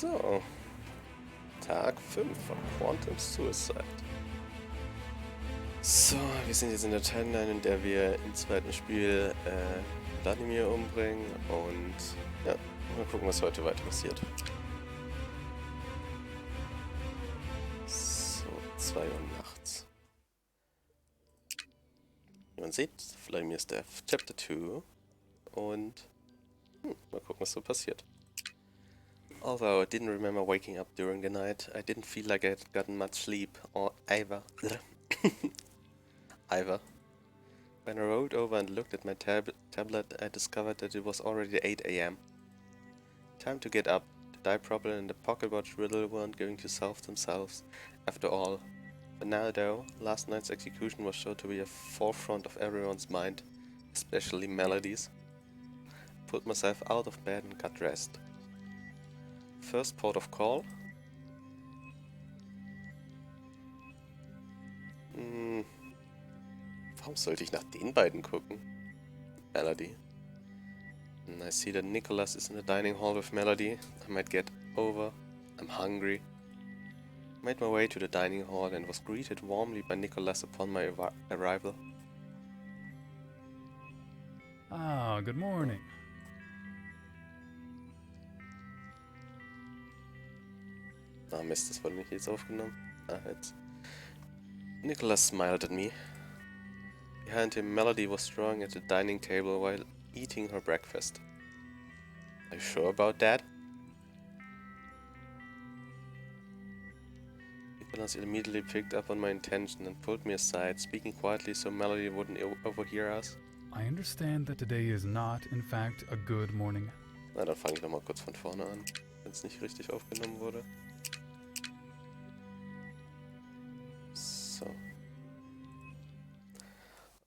So, Tag 5 von Quantum Suicide. So, wir sind jetzt in der Timeline, in der wir im zweiten Spiel Wladimir umbringen und ja, mal gucken, was heute weiter passiert. So, 2 Uhr nachts. Wie man sieht, Wladimir ist der Chapter 2 und mal gucken, was so passiert. Although I didn't remember waking up during the night, I didn't feel like I had gotten much sleep, or either. When I rolled over and looked at my tablet, I discovered that it was already 8 AM. Time to get up. The die problem and the pocket watch really weren't going to solve themselves, after all. But now though, last night's execution was sure to be at forefront of everyone's mind, especially Melody's. Pulled myself out of bed and got dressed. First port of call. Warum sollte ich nach den beiden gucken? Melody. And I see that Nicholas is in the dining hall with Melody. I might get over. I'm hungry. Made my way to the dining hall and was greeted warmly by Nicholas upon my arrival. Ah, good morning. Ah Mist, das wurde nicht jetzt aufgenommen. Ah, jetzt. Nicholas smiled at me. Behind him, Melody was drawing at the dining table while eating her breakfast. Are you sure about that? Nicholas immediately picked up on my intention and pulled me aside, speaking quietly so Melody wouldn't overhear us. I understand that today is not, in fact, a good morning. Na, dann fange ich nochmal kurz von vorne an, wenn es nicht richtig aufgenommen wurde. So.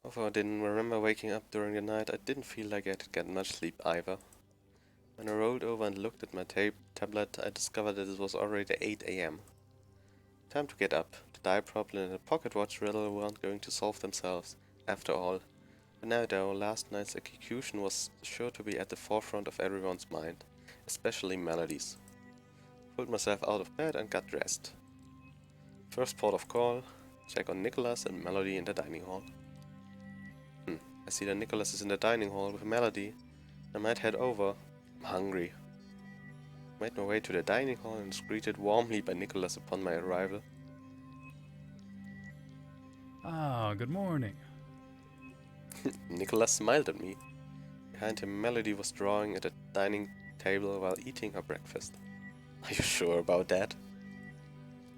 Although I didn't remember waking up during the night, I didn't feel like I had gotten much sleep either. When I rolled over and looked at my tablet, I discovered that it was already 8 AM. Time to get up. The die problem and the pocket watch really weren't going to solve themselves, after all. But now though, last night's execution was sure to be at the forefront of everyone's mind, especially Melody's. Pulled myself out of bed and got dressed. First port of call, check on Nicholas and Melody in the dining hall. I see that Nicholas is in the dining hall with Melody. I might head over. I'm hungry. Made my way to the dining hall and was greeted warmly by Nicholas upon my arrival. Ah, good morning. Nicholas smiled at me. Behind him, Melody was drawing at the dining table while eating her breakfast. Are you sure about that?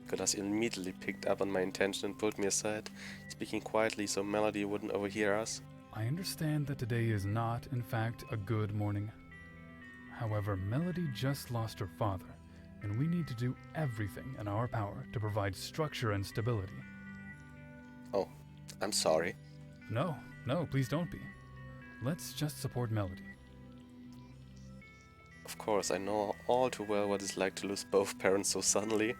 Nicholas immediately picked up on my intention and pulled me aside, speaking quietly so Melody wouldn't overhear us. I understand that today is not, in fact, a good morning. However, Melody just lost her father, and we need to do everything in our power to provide structure and stability. Oh, I'm sorry. No, please don't be. Let's just support Melody. Of course, I know all too well what it's like to lose both parents so suddenly.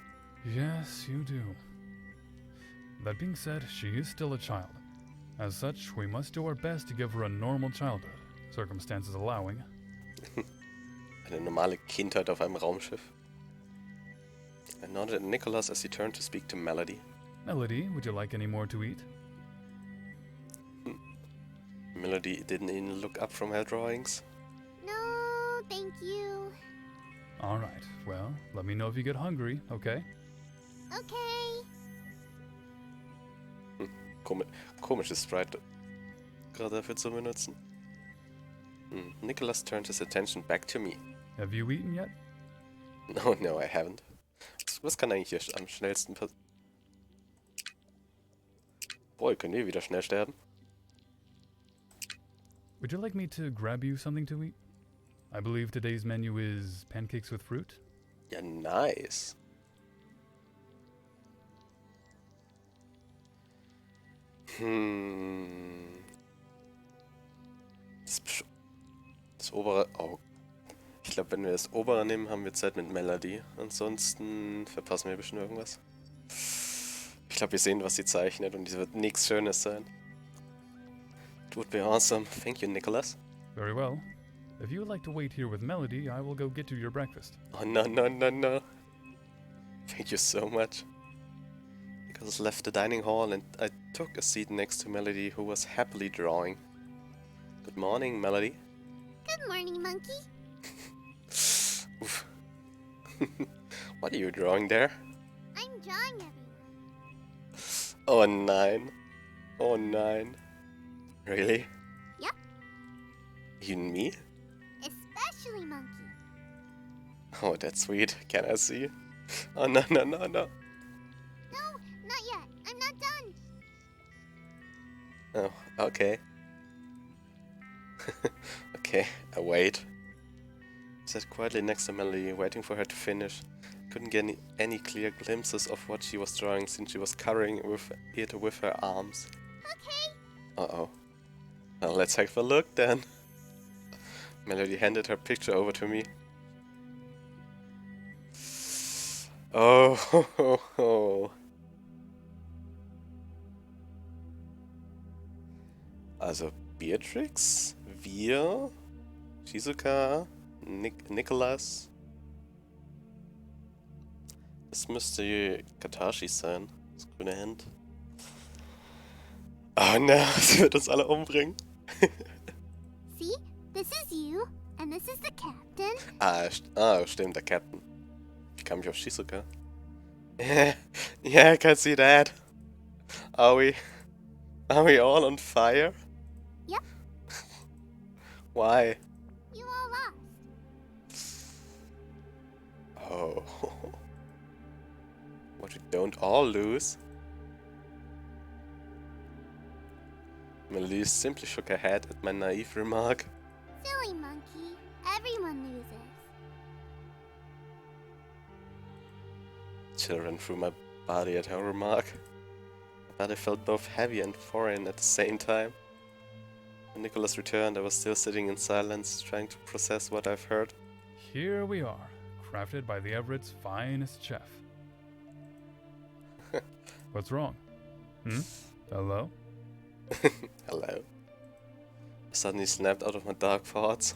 Yes, you do. That being said, she is still a child. As such, we must do our best to give her a normal childhood, circumstances allowing. Eine normale Kindheit auf einem Raumschiff. I nodded at Nicholas as he turned to speak to Melody. Melody, would you like any more to eat? Melody didn't even look up from her drawings. No, thank you. Alright, well, let me know if you get hungry, okay? Okay. Komisches Sprite gerade dafür zu benutzen. Nicholas turned his attention back to me. Have you eaten yet? No, I haven't. Was kann eigentlich hier am schnellsten passieren? Boah, können wir wieder schnell sterben? Would you like me to grab you something to eat? I believe today's menu is pancakes with fruit. Ja, nice. Das obere... Oh. Ich glaube, wenn wir das obere nehmen, haben wir Zeit mit Melody. Ansonsten verpassen wir bestimmt irgendwas. Ich glaube, wir sehen, was sie zeichnet und es wird nichts Schönes sein. It would be awesome. Thank you, Nicholas. Very well. If you would like to wait here with Melody, I will go get you your breakfast. Oh, no, no, no, no. Thank you so much. Nicholas left the dining hall and I took a seat next to Melody, who was happily drawing. Good morning, Melody. Good morning, monkey. Oof. What are you drawing there? I'm drawing everyone. Oh, 9. Oh, 9. Really? Yep. Even me? Especially monkey. Oh, that's sweet. Can I see? Oh, no, no, no, no. No, not yet. I'm not done. Oh, okay. Okay, I wait. I sat quietly next to Melody, waiting for her to finish. Couldn't get any clear glimpses of what she was drawing since she was covering it with her arms. Okay. Uh-oh. Well, let's have a look then. Melody handed her picture over to me. Oh, ho, ho, ho. Also Beatrix, wir, Shizuka, Nicholas. Das müsste Katashi sein, das grüne Hemd. Oh no, sie wird uns alle umbringen. See? This is you, and this is the captain. Stimmt, der Captain. Wie kam ich auf Shizuka? Yeah, I can see that. Are we all on fire? Yep. Why? You all lost. Oh. What we don't all lose? Melody simply shook her head at my naive remark. Silly monkey. Everyone loses. Chill ran through my body at her remark. My body felt both heavy and foreign at the same time. When Nicholas returned, I was still sitting in silence, trying to process what I've heard. Here we are, crafted by the Everett's finest chef. What's wrong? Hello? Hello? I suddenly snapped out of my dark thoughts.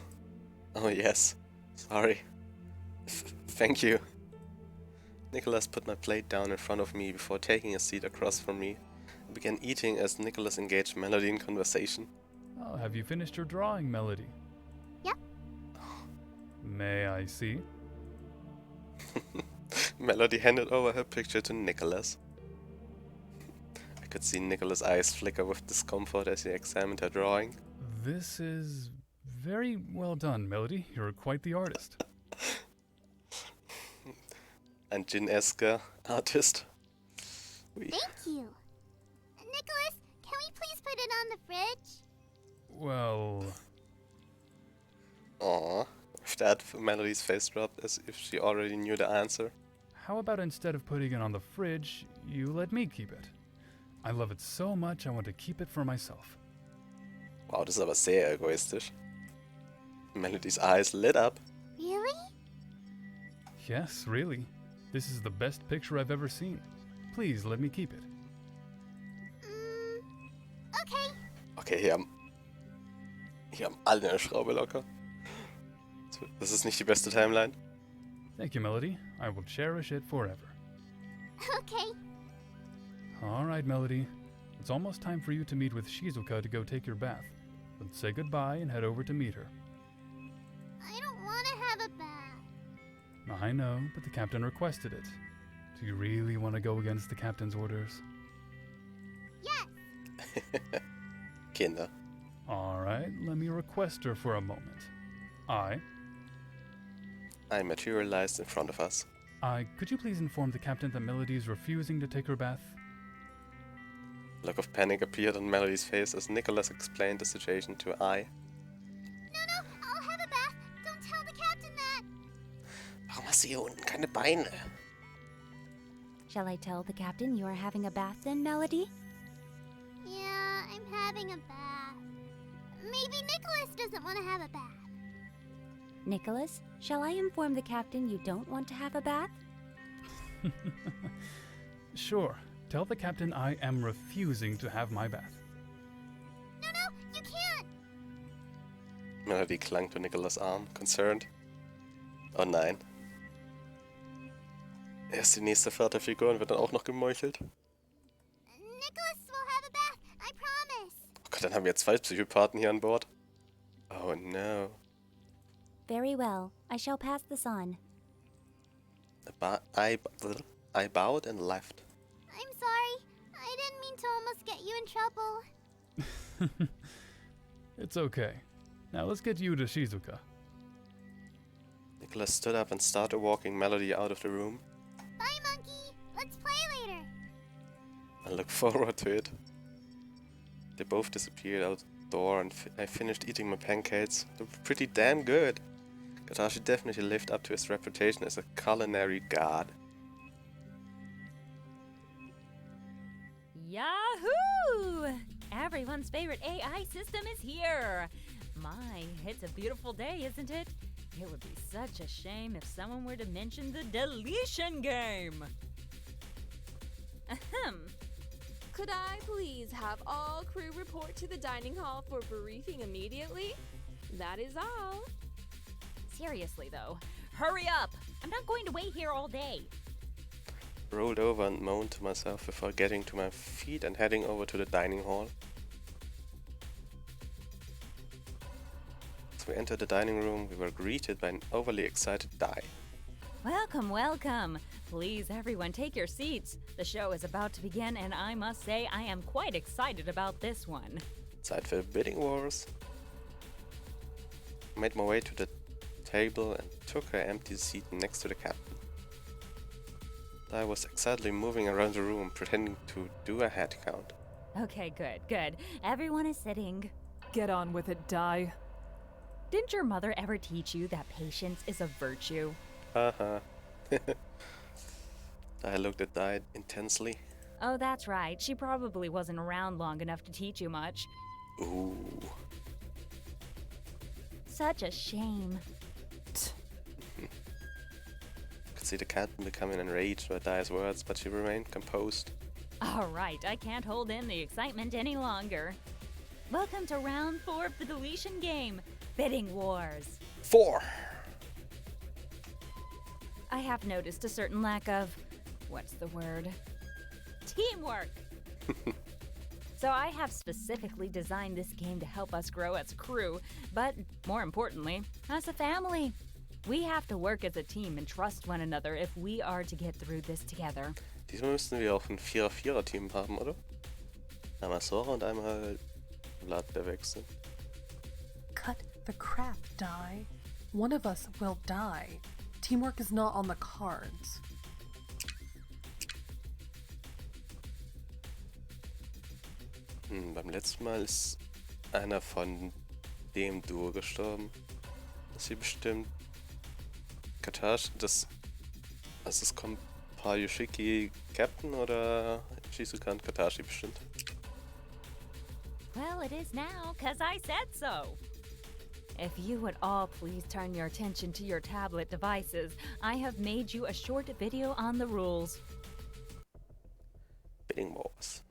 Oh yes, sorry. Thank you. Nicholas put my plate down in front of me before taking a seat across from me. I began eating as Nicholas engaged Melody in conversation. Oh, have you finished your drawing, Melody? Yep. May I see? Melody handed over her picture to Nicholas. I could see Nicholas' eyes flicker with discomfort as he examined her drawing. This is very well done, Melody. You're quite the artist. And Jin-esque artist. Oui. Thank you. Nicholas, can we please put it on the fridge? Well, Aww. With that, Melody's face dropped as if she already knew the answer. how about instead of putting it on the fridge, you let me keep it? I love it so much I want to keep it for myself. Wow, das ist aber sehr egoistisch. Melody's eyes lit up. Really? Yes, really. This is the best picture I've ever seen. Please let me keep it. Okay. Okay, hier haben alle eine Schraube locker. Das ist nicht die beste Timeline. Thank you, Melody. I will cherish it forever. Okay. All right, Melody. It's almost time for you to meet with Shizuka to go take your bath. Let's say goodbye and head over to meet her. I don't want to have a bath. I know, but the captain requested it. Do you really want to go against the captain's orders? Yes. Kinder. All right, let me request her for a moment. I materialized in front of us. Could you please inform the captain that Melody is refusing to take her bath? A look of panic appeared on Melody's face as Nicholas explained the situation to I. No, I'll have a bath. Don't tell the captain that. Warum hast du hier unten keine Beine? Shall I tell the captain you are having a bath then, Melody? Yeah, I'm having a bath. Maybe Nicholas doesn't want to have a bath. Nicholas, shall I inform the captain you don't want to have a bath? Sure. Tell the captain I am refusing to have my bath. No, you can't. Melody clung to Nicholas' arm, concerned. Oh nein. Er ist die nächste Vaterfigur und wird dann auch noch gemeuchelt. Nicholas will have a bath, I promise. Oh Gott, dann haben wir 2 Psychopathen hier an Bord. Oh no. Very well. I shall pass this on. I bowed and left. I'm sorry. I didn't mean to almost get you in trouble. It's okay. Now let's get you to Shizuka. Nicholas stood up and started walking Melody out of the room. Bye, monkey. Let's play later. I look forward to it. They both disappeared out the door and I finished eating my pancakes. They were pretty damn good. Katashi definitely lived up to his reputation as a culinary god. Yahoo! Everyone's favorite AI system is here. My, it's a beautiful day, isn't it? It would be such a shame if someone were to mention the deletion game. Ahem. Could I please have all crew report to the dining hall for briefing immediately? That is all. Seriously, though, hurry up! I'm not going to wait here all day. Rolled over and moaned to myself before getting to my feet and heading over to the dining hall. As we entered the dining room, we were greeted by an overly excited Dai. Welcome, welcome. Please, everyone, take your seats. The show is about to begin, and I must say I am quite excited about this one. Zeit für bidding wars. I made my way to the table and took her empty seat next to the captain. I was excitedly moving around the room, pretending to do a head count. Okay, good, good. Everyone is sitting. Get on with it, Dai. Didn't your mother ever teach you that patience is a virtue? Haha. I looked at Dai intensely. Oh, that's right. She probably wasn't around long enough to teach you much. Ooh. Such a shame. Could see the captain becoming enraged by Dai's words, but she remained composed. All right, I can't hold in the excitement any longer. Welcome to round 4 of the deletion game, Bidding Wars. 4! I have noticed a certain lack of, what's the word? Teamwork. So I have specifically designed this game to help us grow as a crew, but more importantly, as a family. We have to work as a team and trust one another if we are to get through this together. Diesmal müssten wir auch ein 4-4er-Team haben, oder? Einmal Sora und einmal Vlad, der wechselt. Cut the crap, Dai. One of us will die. Teamwork is not on the cards. Beim letzten Mal ist einer von dem Duo gestorben. Das hier bestimmt Katashi, also es kommt Yoshiki Captain oder Shizuka und Katashi bestimmt. Well, it is now, 'cause I said so. If you would all please turn your attention to your tablet devices, I have made you a short video on the rules. Bidding wars.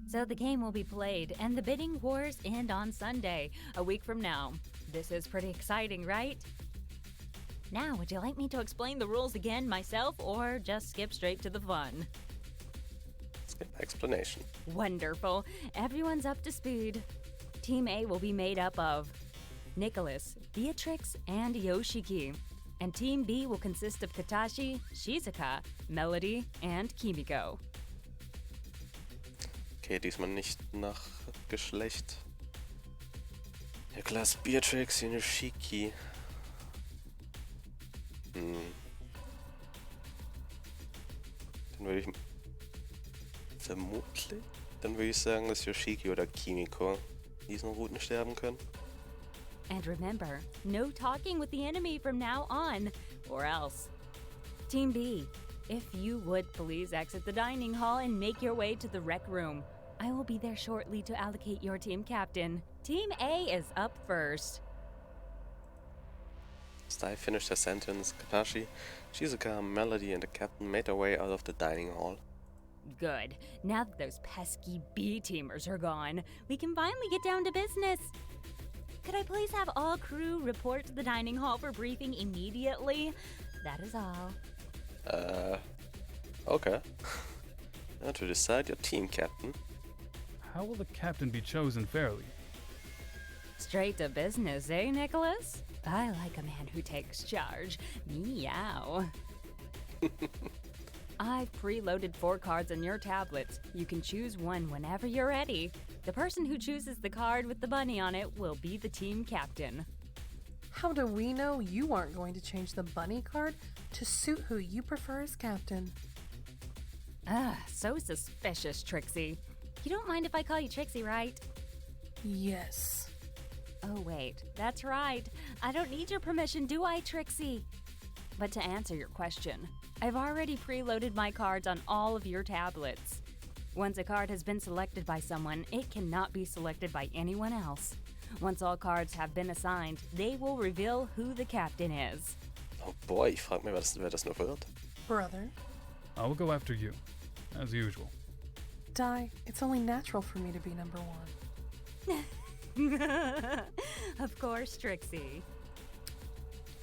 So the game will be played, and the bidding wars end on Sunday, a week from now. This is pretty exciting, right? Now, would you like me to explain the rules again myself, or just skip straight to the fun? Skip explanation. Wonderful. Everyone's up to speed. Team A will be made up of Nicholas, Beatrix, and Yoshiki. And Team B will consist of Katashi, Shizuka, Melody, and Kimiko. Okay, diesmal nicht nach Geschlecht. Nicholas, Beatrix, Yoshiki. Dann würde ich vermutlich, sagen, dass Yoshiki oder Kimiko diesen Routen sterben können. And remember, no talking with the enemy from now on, or else. Team B, if you would please exit the dining hall and make your way to the rec room. I will be there shortly to allocate your team captain. Team A is up first. As I finished her sentence, Katashi, Shizuka, Melody, and the captain made their way out of the dining hall. Good. Now that those pesky B-teamers are gone, we can finally get down to business. Could I please have all crew report to the dining hall for briefing immediately? That is all. Okay. Now to decide your team captain. How will the captain be chosen fairly? Straight to business, eh, Nicholas? I like a man who takes charge. Meow. I've preloaded 4 cards on your tablets. You can choose one whenever you're ready. The person who chooses the card with the bunny on it will be the team captain. How do we know you aren't going to change the bunny card to suit who you prefer as captain? So suspicious, Trixie. You don't mind if I call you Trixie, right? Yes. Oh, wait. That's right. I don't need your permission, do I, Trixie? But to answer your question, I've already preloaded my cards on all of your tablets. Once a card has been selected by someone, it cannot be selected by anyone else. Once all cards have been assigned, they will reveal who the captain is. Oh boy, ich frag mich, wer das noch wird. Brother. I will go after you, as usual. Di, it's only natural for me to be number 1. Of course, Trixie.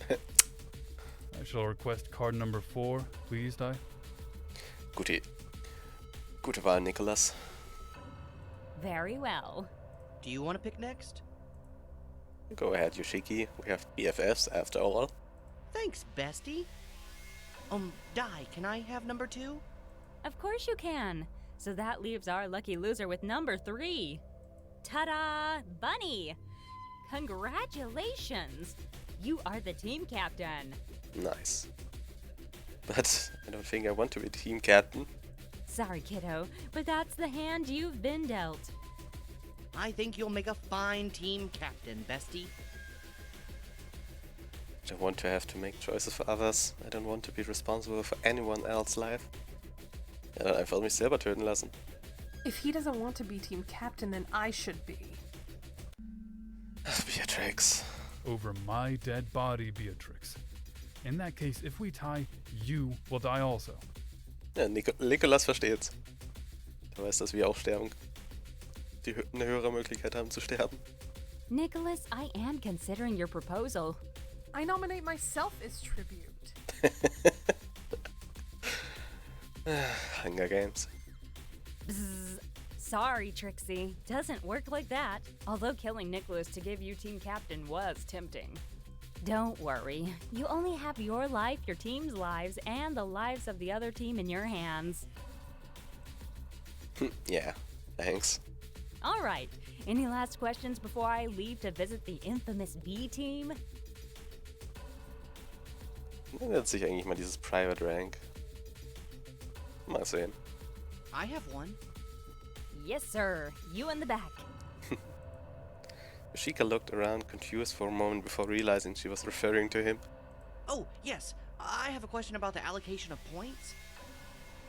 I shall request card number 4, please, Di. Gute Wahl, Nicholas. Very well. Do you want to pick next? Go ahead, Yoshiki. We have BFFs after all. Thanks, bestie. Di, can I have number 2? Of course you can. So that leaves our lucky loser with number 3. Ta-da! Bunny! Congratulations! You are the team captain. Nice. But I don't think I want to be team captain. Sorry, kiddo, but that's the hand you've been dealt. I think you'll make a fine team captain, bestie. I don't want to have to make choices for others. I don't want to be responsible for anyone else's life. Ja, dann einfach mich selber töten lassen. If he doesn't want to be team captain, then I should be. Beatrix. Over my dead body, Beatrix. In that case, if we tie, you will die also. Ja, Nicholas versteht's. Der weiß, dass wir auch sterben. Die eine höhere Möglichkeit haben zu sterben. Nicholas, I am considering your proposal. I nominate myself as tribute. Hunger Games. Bzz. Sorry, Trixie. Doesn't work like that. Although killing Nicholas to give you team captain was tempting. Don't worry. You only have your life, your team's lives, and the lives of the other team in your hands. Yeah, thanks. All right. Any last questions before I leave to visit the infamous B team? Ändert sich eigentlich mal dieses Private Rank. Mal sehen. I have one. Yes, sir. You in the back. Yoshika looked around, confused for a moment before realizing she was referring to him. Oh, yes. I have a question about the allocation of points.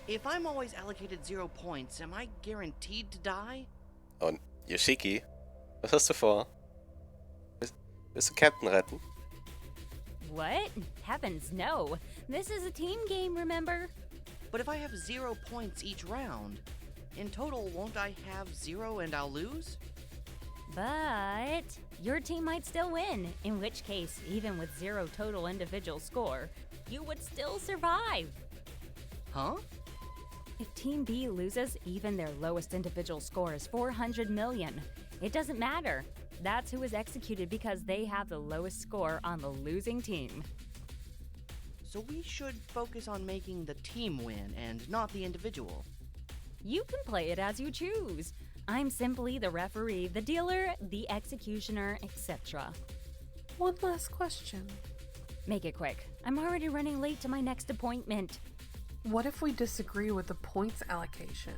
If I'm always allocated 0 points, am I guaranteed to die? Und Yoshiki, was hast du vor? Willst du Captain retten? What? Heavens, no. This is a team game, remember? But if I have 0 points each round, In total, won't I have 0 and I'll lose? But your team might still win, in which case, even with 0 total individual score, you would still survive. Huh? If Team B loses, even their lowest individual score is 400 million. It doesn't matter. That's who is executed because they have the lowest score on the losing team. So we should focus on making the team win and not the individual. You can play it as you choose. I'm simply the referee, the dealer, the executioner, etc. One last question. Make it quick. I'm already running late to my next appointment. What if we disagree with the points allocation?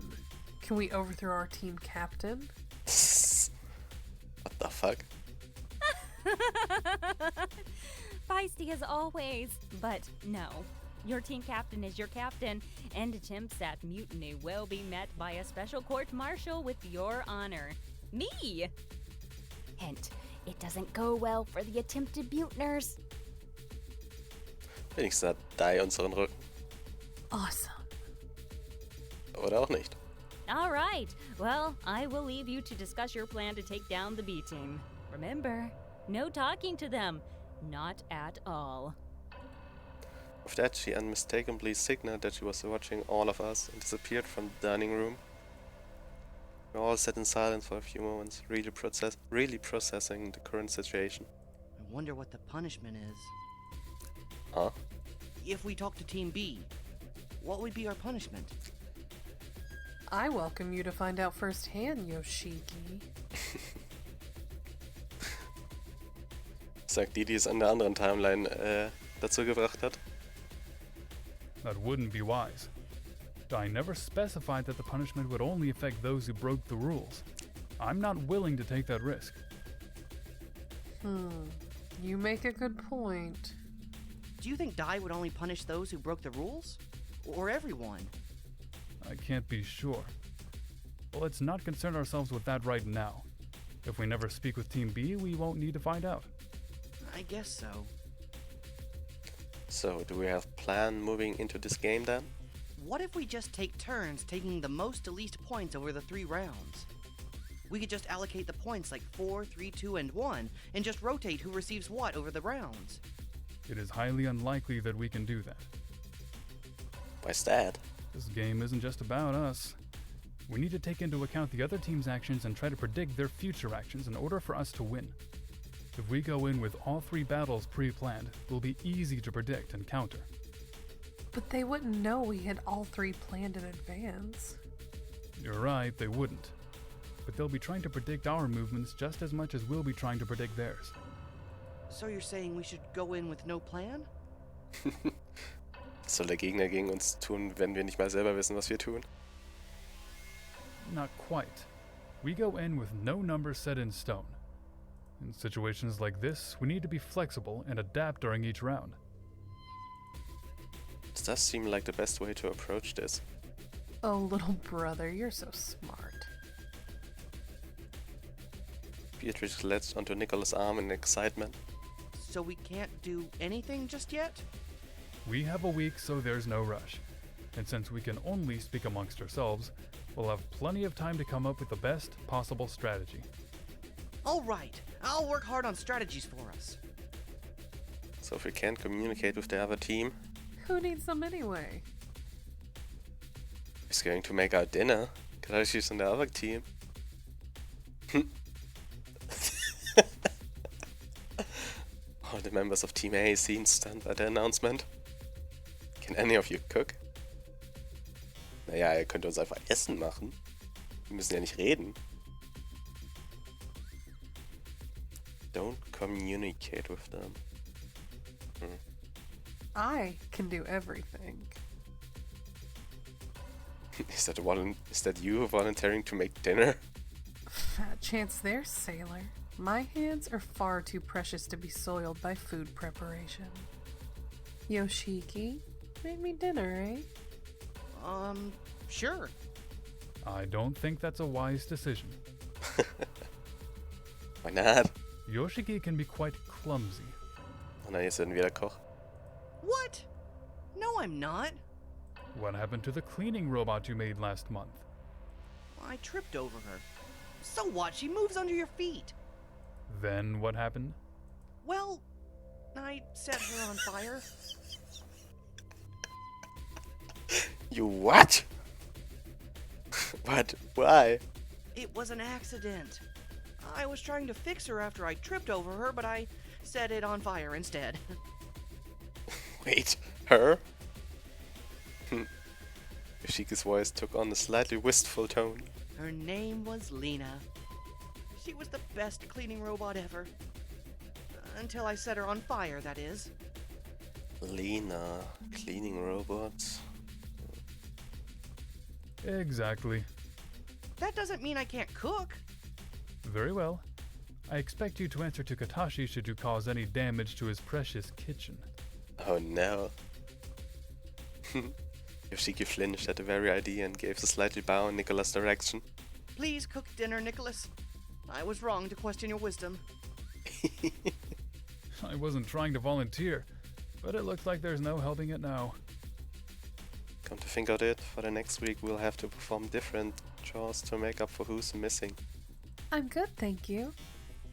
Can we overthrow our team captain? What the fuck? Feisty as always, but no. Your team captain is your captain, and attempts at mutiny will be met by a special court-martial with your honor. Me! Hint, it doesn't go well for the attempted mutineers. Wenigstens hat Dai unseren Rücken. Awesome. Oder auch nicht. All right, well, I will leave you to discuss your plan to take down the B team. Remember, no talking to them. Not at all. With that, she unmistakably signaled that she was watching all of us and disappeared from the dining room. We all sat in silence for a few moments, really processing the current situation. I wonder what the punishment is. Huh? If we talk to Team B, what would be our punishment? I welcome you to find out firsthand, Yoshiki. Sagt die es an der anderen Timeline dazu gebracht hat. That wouldn't be wise. Dai never specified that the punishment would only affect those who broke the rules. I'm not willing to take that risk. You make a good point. Do you think Dai would only punish those who broke the rules? Or everyone? I can't be sure. Well, let's not concern ourselves with that right now. If we never speak with Team B, we won't need to find out. I guess so. So, do we have a plan moving into this game then? What if we just take turns taking the most to least points over the 3 rounds? We could just allocate the points like 4, 3, 2, and 1, and just rotate who receives what over the rounds. It is highly unlikely that we can do that. Why's that? This game isn't just about us. We need to take into account the other team's actions and try to predict their future actions in order for us to win. If we go in with all 3 battles pre-planned, it will be easy to predict and counter. But they wouldn't know we had all 3 planned in advance. You're right, they wouldn't. But they'll be trying to predict our movements just as much as we'll be trying to predict theirs. So you're saying we should go in with no plan? Was soll der Gegner gegen uns tun, wenn wir nicht mal selber wissen, was wir tun? Not quite. We go in with no numbers set in stone. In situations like this, we need to be flexible and adapt during each round. It does seem like the best way to approach this. Oh, little brother, you're so smart. Beatrix latched onto Nicholas' arm in excitement. So we can't do anything just yet? We have a week, so there's no rush. And since we can only speak amongst ourselves, we'll have plenty of time to come up with the best possible strategy. All right, I'll work hard on strategies for us. So if we can't communicate with the other team, Who needs them anyway? who's going to make our dinner? Because she's on the other team. All the members of Team A seemed stunned by the announcement. Can any of you cook? Naja, ihr könnt uns einfach Essen machen. Wir müssen ja nicht reden. Don't communicate with them. I can do everything. Is that you volunteering to make dinner? Fat chance there, sailor. My hands are far too precious to be soiled by food preparation. Yoshiki, make me dinner, eh? Sure. I don't think that's a wise decision. Why not? Yoshiki can be quite clumsy. Und dann ist er wieder Koch. What? No, I'm not. What happened to the cleaning robot you made last month? I tripped over her. So what? She moves under your feet. Then what happened? Well, I set her on fire. You what? What? Why? It was an accident. I was trying to fix her after I tripped over her, but I set it on fire instead. Wait, her? Yoshiki's voice took on a slightly wistful tone. Her name was Lena. She was the best cleaning robot ever. Until I set her on fire, that is. Lena, cleaning robots. Exactly. That doesn't mean I can't cook. Very well. I expect you to answer to Katashi should you cause any damage to his precious kitchen. Oh no. Yoshiki flinched at the very idea and gave a slightly bow in Nicholas' direction. Please cook dinner, Nicholas. I was wrong to question your wisdom. I wasn't trying to volunteer, but it looks like there's no helping it now. Come to think of it, for the next week we'll have to perform different chores to make up for who's missing. I'm good, thank you.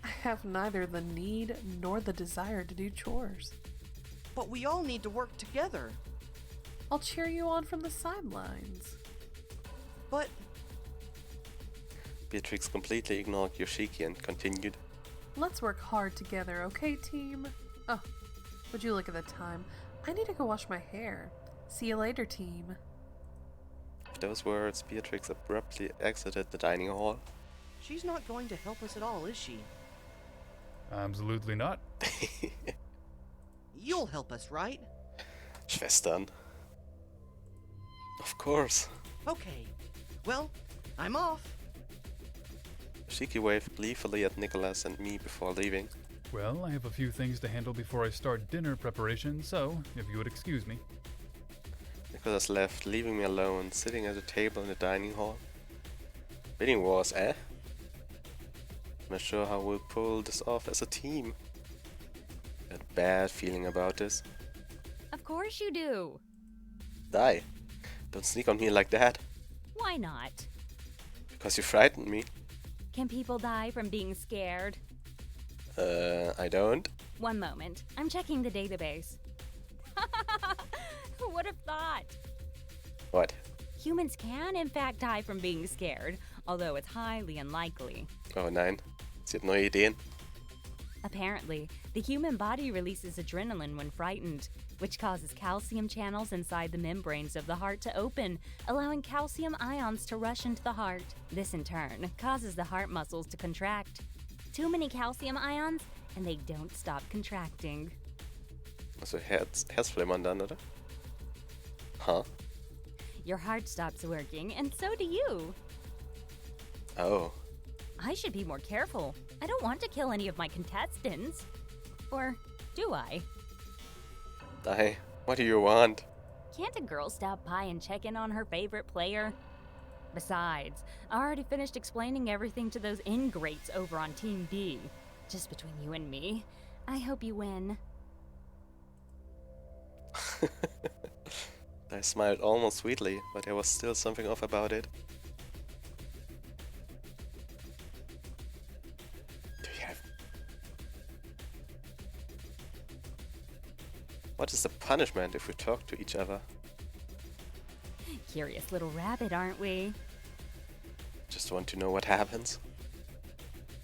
I have neither the need nor the desire to do chores. But we all need to work together. I'll cheer you on from the sidelines. But Beatrix completely ignored Yoshiki and continued. Let's work hard together, okay, team? Oh, would you look at the time? I need to go wash my hair. See you later, team. With those words, Beatrix abruptly exited the dining hall. she's not going to help us at all, is she? Absolutely not. You'll help us, right? Schwestern. Of course. Okay. Well, I'm off. Yoshiki waved gleefully at Nicholas and me before leaving. Well, I have a few things to handle before I start dinner preparation, so if you would excuse me. Nicholas left, leaving me alone, sitting at a table in the dining hall. Bidding wars, eh? Not sure how we'll pull this off as a team. Got a bad feeling about this. Of course you do. Die. Don't sneak on me like that. Why not? Because you frightened me. Can people die from being scared? I don't. One moment. I'm checking the database. Who would have thought? What? Humans can, in fact, die from being scared, although it's highly unlikely. Oh nein. Sie hat neue Ideen. Apparently, the human body releases adrenaline when frightened, which causes calcium channels inside the membranes of the heart to open, allowing calcium ions to rush into the heart. This, in turn, causes the heart muscles to contract. Too many calcium ions, and they don't stop contracting. Also Herzflimmern dann, oder? Huh? Your heart stops working, and so do you. Oh. I should be more careful. I don't want to kill any of my contestants. Or do I? Die. What do you want? Can't a girl stop by and check in on her favorite player? Besides, I already finished explaining everything to those ingrates over on Team B. Just between you and me, I hope you win. I smiled almost sweetly, but there was still something off about it. Do you have... What is the punishment if we talk to each other? Curious little rabbit, aren't we? Just want to know what happens.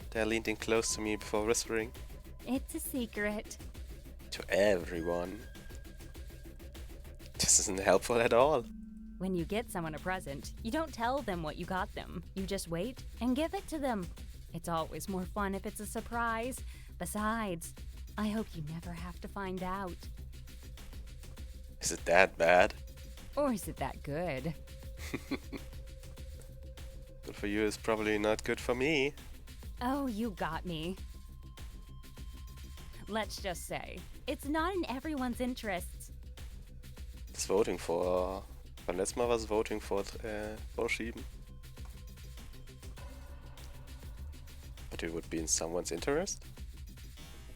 They leaned in close to me before whispering. It's a secret. To everyone. This isn't helpful at all. When you get someone a present, you don't tell them what you got them. You just wait and give it to them. It's always more fun if it's a surprise. Besides, I hope you never have to find out. Is it that bad? Or is it that good? Good for you is probably not good for me. Oh, you got me. Let's just say, it's not in everyone's interests. It's voting for... Beim letzten Mal war es voting for vorschieben. But it would be in someone's interest?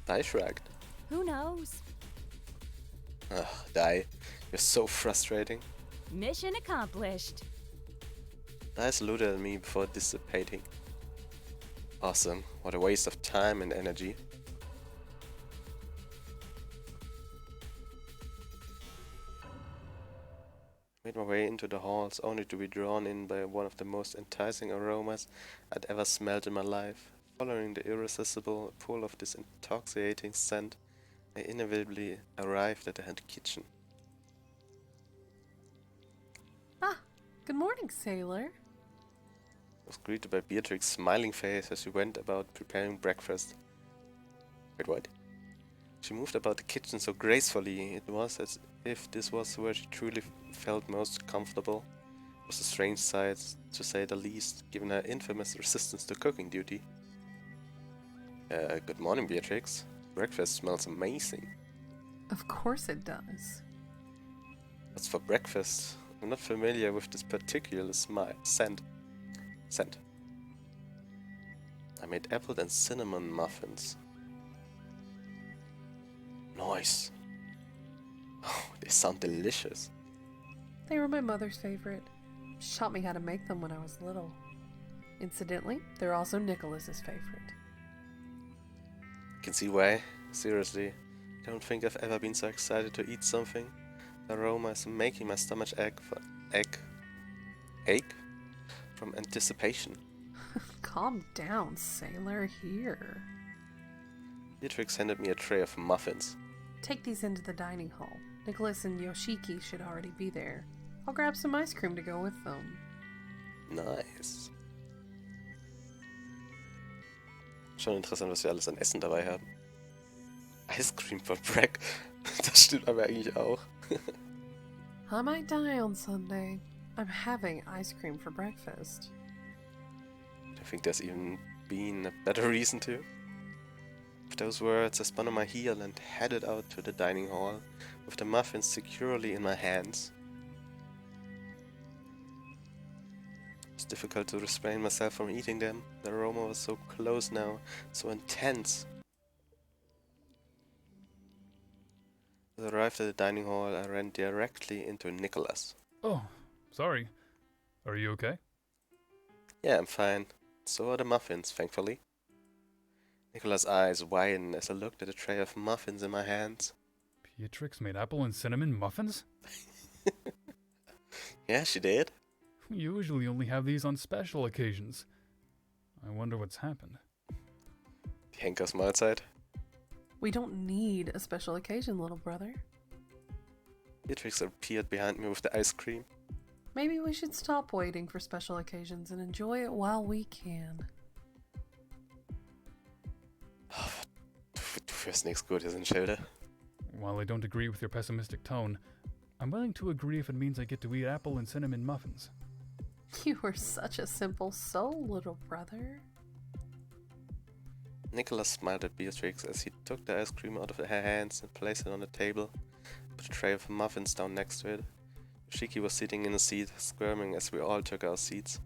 Die shrugged. Who knows? Ugh, Die. You're so frustrating. Mission accomplished. The eye saluted at me before dissipating. Awesome, what a waste of time and energy. Made my way into the halls, only to be drawn in by one of the most enticing aromas I'd ever smelled in my life. Following the irresistible pull of this intoxicating scent, I inevitably arrived at the head kitchen. Ah, good morning, sailor. I was greeted by Beatrix's smiling face as she went about preparing breakfast. Wait, what? She moved about the kitchen so gracefully, it was as if this was where she truly felt most comfortable. It was a strange sight, to say the least, given her infamous resistance to cooking duty. Good morning, Beatrix. Breakfast smells amazing. Of course it does. What's for breakfast? I'm not familiar with this particular scent. I made apple and cinnamon muffins. Nice. Oh, they sound delicious. They were my mother's favorite. She taught me how to make them when I was little. Incidentally, they're also Nicholas's favorite. I can see why. Seriously, I don't think I've ever been so excited to eat something. The aroma is making my stomach ache from anticipation. Calm down, sailor. Here. Beatrix handed me a tray of muffins. Take these into the dining hall. Nicholas and Yoshiki should already be there. I'll grab some ice cream to go with them. Nice. Schon interessant, was wir alles an Essen dabei haben. Ice cream for break. Das stimmt aber eigentlich auch. I might die on Sunday. I'm having ice cream for breakfast. I think there's even been a better reason to. With those words, I spun on my heel and headed out to the dining hall, with the muffins securely in my hands. It was difficult to restrain myself from eating them. The aroma was so close now, so intense. As I arrived at the dining hall, I ran directly into Nicholas. Oh, sorry. Are you okay? Yeah, I'm fine. So are the muffins, thankfully. Nicholas' eyes widened as I looked at a tray of muffins in my hands. Beatrix made apple and cinnamon muffins? Yeah, she did. We usually only have these on special occasions. I wonder what's happened. Die Henkersmahlzeit. We don't need a special occasion, little brother. Beatrix appeared behind me with the ice cream. Maybe we should stop waiting for special occasions and enjoy it while we can. Du führst nichts Gutes in Schilde. While I don't agree with your pessimistic tone, I'm willing to agree if it means I get to eat apple and cinnamon muffins. You are such a simple soul, little brother. Nicholas smiled at Beatrix as he took the ice cream out of her hands and placed it on the table, put a tray of muffins down next to it. Yoshiki was sitting in a seat, squirming as we all took our seats.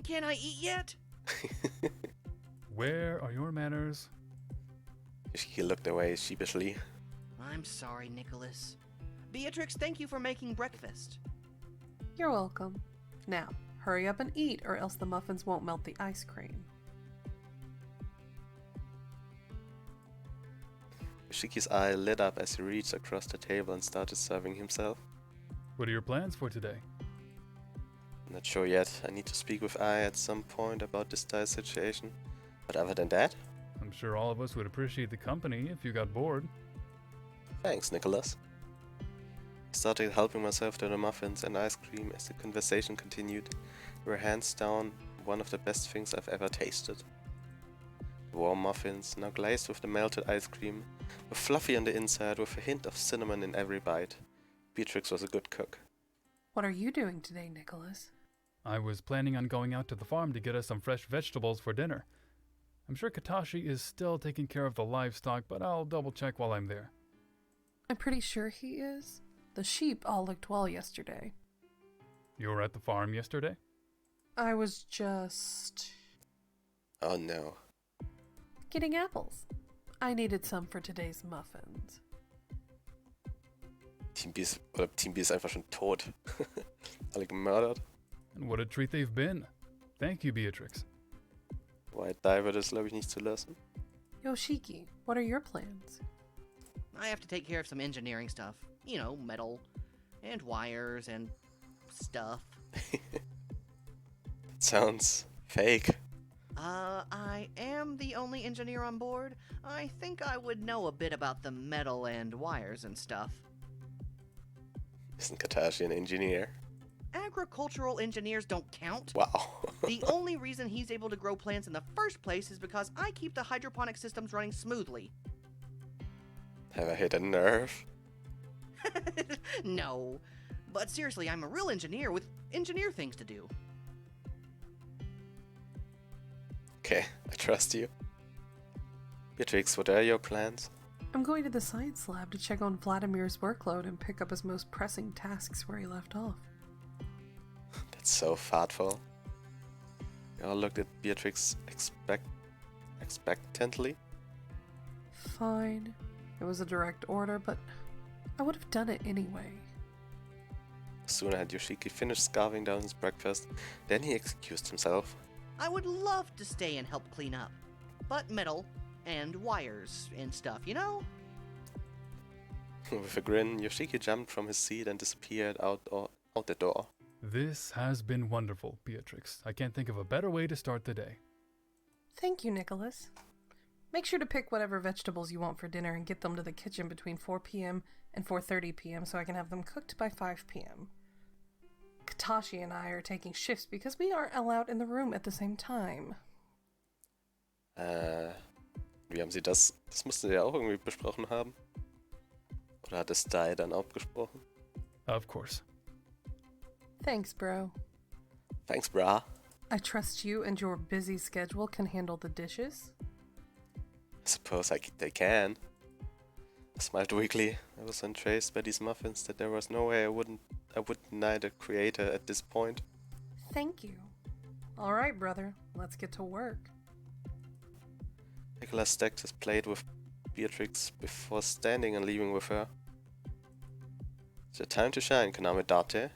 Can I eat yet? Where are your manners? Yoshiki looked away sheepishly. I'm sorry, Nicholas. Beatrix, thank you for making breakfast. You're welcome. Now, hurry up and eat, or else the muffins won't melt the ice cream. Yoshiki's eye lit up as he reached across the table and started serving himself. What are your plans for today? I'm not sure yet. I need to speak with Ai at some point about this dire situation. But other than that, I'm sure all of us would appreciate the company if you got bored. thanks, Nicholas. I started helping myself to the muffins and ice cream as the conversation continued. They were hands down one of the best things I've ever tasted. The warm muffins, now glazed with the melted ice cream, were fluffy on the inside with a hint of cinnamon in every bite. Beatrix was a good cook. What are you doing today, Nicholas? I was planning on going out to the farm to get us some fresh vegetables for dinner. I'm sure Katashi is still taking care of the livestock, but I'll double check while I'm there. I'm pretty sure he is. The sheep all looked well yesterday. You were at the farm yesterday? I was just Oh no. getting apples. I needed some for today's muffins. Team B ist einfach schon tot. Alle gemördert. And what a treat they've been. Thank you, Beatrix. White Diver ist, glaube ich, nicht zulassen. Yoshiki, what are your plans? I have to take care of some engineering stuff. You know, metal, and wires, and stuff. Sounds fake. I am the only engineer on board. I think I would know a bit about the metal and wires and stuff. Isn't Katashi an engineer? Agricultural engineers don't count. Wow. The only reason he's able to grow plants in the first place is because I keep the hydroponic systems running smoothly. Have I hit a nerve? No. But seriously, I'm a real engineer with engineer things to do. Okay, I trust you. Beatrix, what are your plans? I'm going to the science lab to check on Vladimir's workload and pick up his most pressing tasks where he left off. That's so thoughtful. We all looked at Beatrix expectantly. Fine. It was a direct order, but I would have done it anyway. Soon had Yoshiki finished scarfing down his breakfast, then he excused himself. I would love to stay and help clean up. But metal and wires and stuff, you know? With a grin, Yoshiki jumped from his seat and disappeared out the door. This has been wonderful, Beatrix. I can't think of a better way to start the day. Thank you, Nicholas. Make sure to pick whatever vegetables you want for dinner and get them to the kitchen between 4 p.m. and 4:30 p.m. so I can have them cooked by 5 p.m. Katashi and I are taking shifts because we aren't allowed in the room at the same time. Wie haben Sie das? Das mussten Sie ja auch irgendwie besprochen haben. Oder hat es Dai dann abgesprochen? Of course. Thanks, bro. Thanks, brah. I trust you and your busy schedule can handle the dishes. I suppose they can. I smiled weakly. I was entranced by these muffins that there was no way I would deny the creator at this point. Thank you. All right, brother. Let's get to work. Nicholas stacked his plate with Beatrix before standing and leaving with her. It's your time to shine, Konami Date.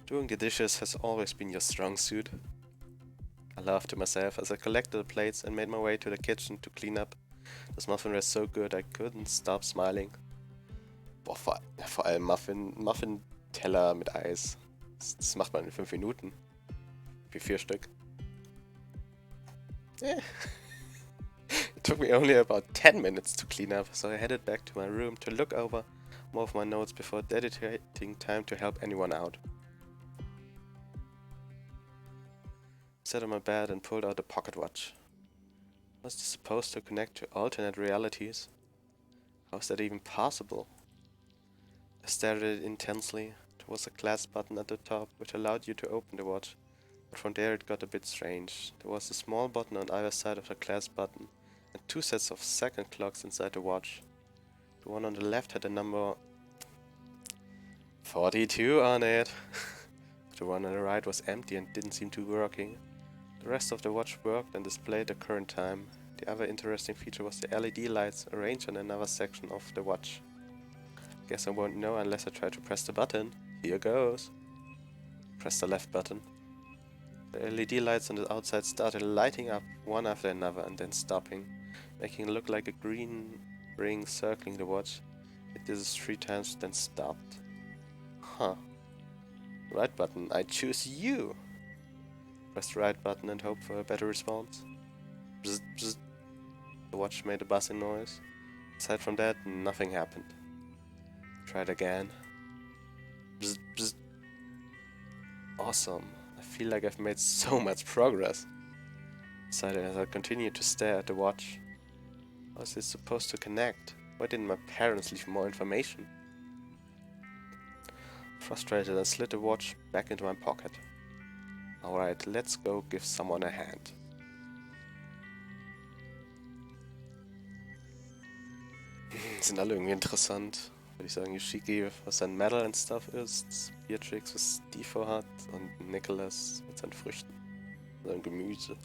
Doing the dishes has always been your strong suit. I laughed to myself as I collected the plates and made my way to the kitchen to clean up. Das Muffin was so good I couldn't stop smiling. Boah, vor allem Muffin-Teller mit Eis. Das macht man in 5 Minuten. Wie 4 Stück. It took me only about 10 minutes to clean up, so I headed back to my room to look over more of my notes before dedicating time to help anyone out. I sat on my bed and pulled out a pocket watch. Was this supposed to connect to alternate realities? How is that even possible? I stared at it intensely. There was a glass button at the top which allowed you to open the watch, but from there it got a bit strange. There was a small button on either side of the glass button, and 2 sets of second clocks inside the watch. The one on the left had a number 42 on it. The one on the right was empty and didn't seem to be working. The rest of the watch worked and displayed the current time. The other interesting feature was the LED lights arranged on another section of the watch. Guess I won't know unless I try to press the button. Here goes. Press the left button. The LED lights on the outside started lighting up one after another and then stopping, making it look like a green ring circling the watch. It did this 3 times, then stopped. Huh. Right button, I choose you! Press the right button and hope for a better response. Bzz, bzz. The watch made a buzzing noise. Aside from that, nothing happened. Tried again. Bzz, bzz. Awesome. I feel like I've made so much progress. Decided as I continued to stare at the watch. How is this supposed to connect? Why didn't my parents leave more information? Frustrated, I slid the watch back into my pocket. Alright, let's go give someone a hand. Sind alle irgendwie interessant. Würde ich sagen, Yoshiki, was sein Metal and Stuff ist, Beatrix, was die vorhat, und Nicholas mit seinen Früchten, seinem Gemüse.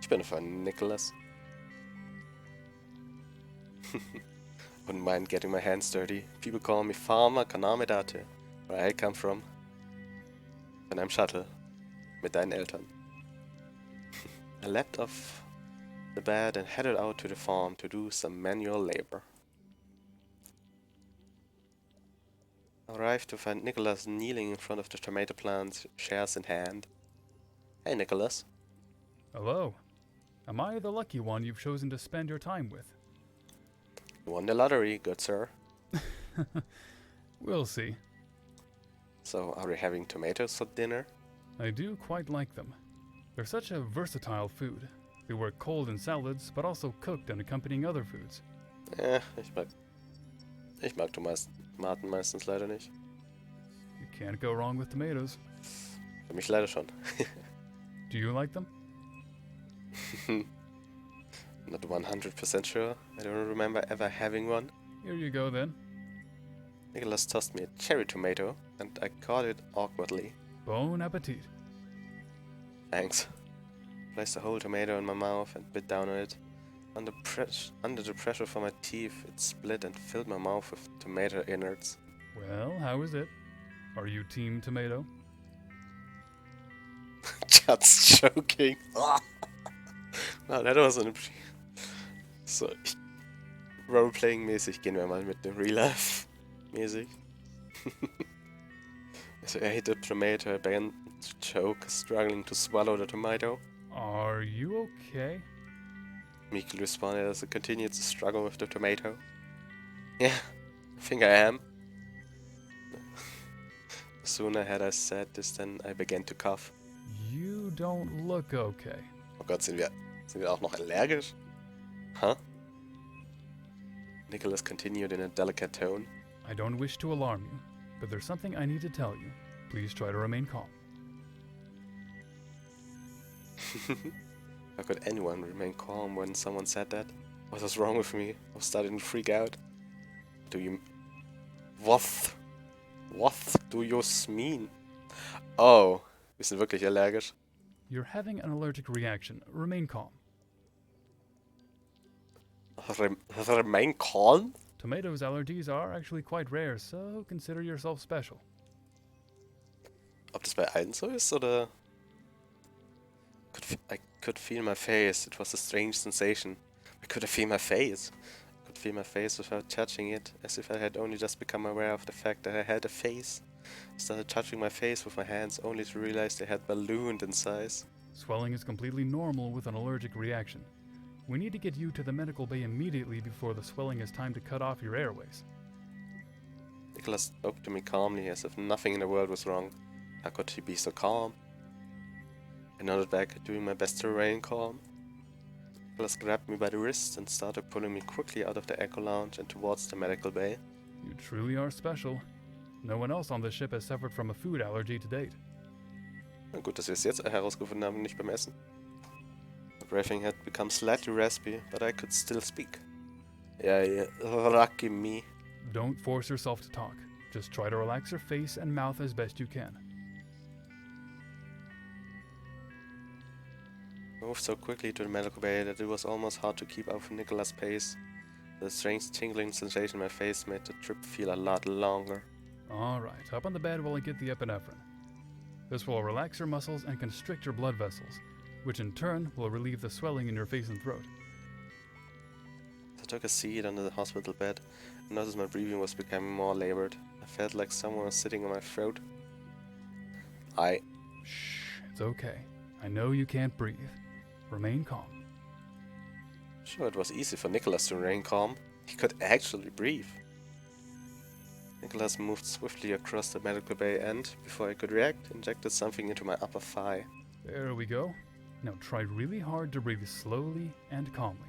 Ich bin für Nicholas. Wouldn't mind getting my hands dirty. People call me Farmer Kanamedate, where I come from. And I'm Shuttle. Mit deinen Eltern. I leapt off the bed and headed out to the farm to do some manual labor. I arrived to find Nicholas kneeling in front of the tomato plant, shares in hand. Hey, Nicholas. Hello. Am I the lucky one you've chosen to spend your time with? You won the lottery, good sir. We'll see. So, are we having tomatoes for dinner? I do quite like them. They're such a versatile food. They work cold in salads, but also cooked and accompanying other foods. Ich mag Tomaten meistens leider nicht. You can't go wrong with tomatoes. Für mich leider schon. Do you like them? Not 100% sure. I don't remember ever having one. Here you go then. Nicholas tossed me a cherry tomato, and I caught it awkwardly. Bon appetit. Thanks. Placed the whole tomato in my mouth and bit down on it. Under the pressure from my teeth, it split and filled my mouth with tomato innards. Well, how is it? Are you team tomato? Just joking. No, that wasn't a... So, Roleplaying-mäßig gehen wir mal mit dem Real Life mäßig. So, I hit the tomato, I began to choke, struggling to swallow the tomato. Are you okay? Meekly responded as I continued to struggle with the tomato. Yeah, I think I am. Sooner had I said this than I began to cough. You don't look okay. Oh Gott, sind wir auch noch allergisch? Huh? Nicholas continued in a delicate tone. I don't wish to alarm you, but there's something I need to tell you. Please try to remain calm. How could anyone remain calm when someone said that? What was wrong with me? I was starting to freak out. What do you mean? Oh, wir sind wirklich allergisch. You're having an allergic reaction. Remain calm. Remain calm? Tomatoes allergies are actually quite rare, so consider yourself special. Ob das bei allen so ist, oder? I could feel my face. It was a strange sensation. I could feel my face. I could feel my face without touching it, as if I had only just become aware of the fact that I had a face. I started touching my face with my hands, only to realize they had ballooned in size. Swelling is completely normal with an allergic reaction. We need to get you to the medical bay immediately before the swelling has time to cut off your airways. Nicholas spoke to me calmly, as if nothing in the world was wrong. How could he be so calm? I nodded back, doing my best to remain calm. Nicholas grabbed me by the wrist and started pulling me quickly out of the Echo Lounge and towards the medical bay. You truly are special. No one else on the ship has suffered from a food allergy to date. Na gut, dass wir es jetzt herausgefunden haben, nicht beim Essen. My breathing had become slightly raspy, but I could still speak. Yeah, lucky me. Don't force yourself to talk. Just try to relax your face and mouth as best you can. I moved so quickly to the medical bay that it was almost hard to keep up with Nicholas' pace. The strange tingling sensation in my face made the trip feel a lot longer. Alright, up on the bed while I get the epinephrine. This will relax your muscles and constrict your blood vessels, which in turn will relieve the swelling in your face and throat. I took a seat under the hospital bed and noticed my breathing was becoming more labored. I felt like someone was sitting on my throat. Shh, it's okay. I know you can't breathe. Remain calm. Sure, it was easy for Nicholas to remain calm. He could actually breathe. Nicholas moved swiftly across the medical bay and, before I could react, injected something into my upper thigh. There we go. Now try really hard to breathe slowly and calmly.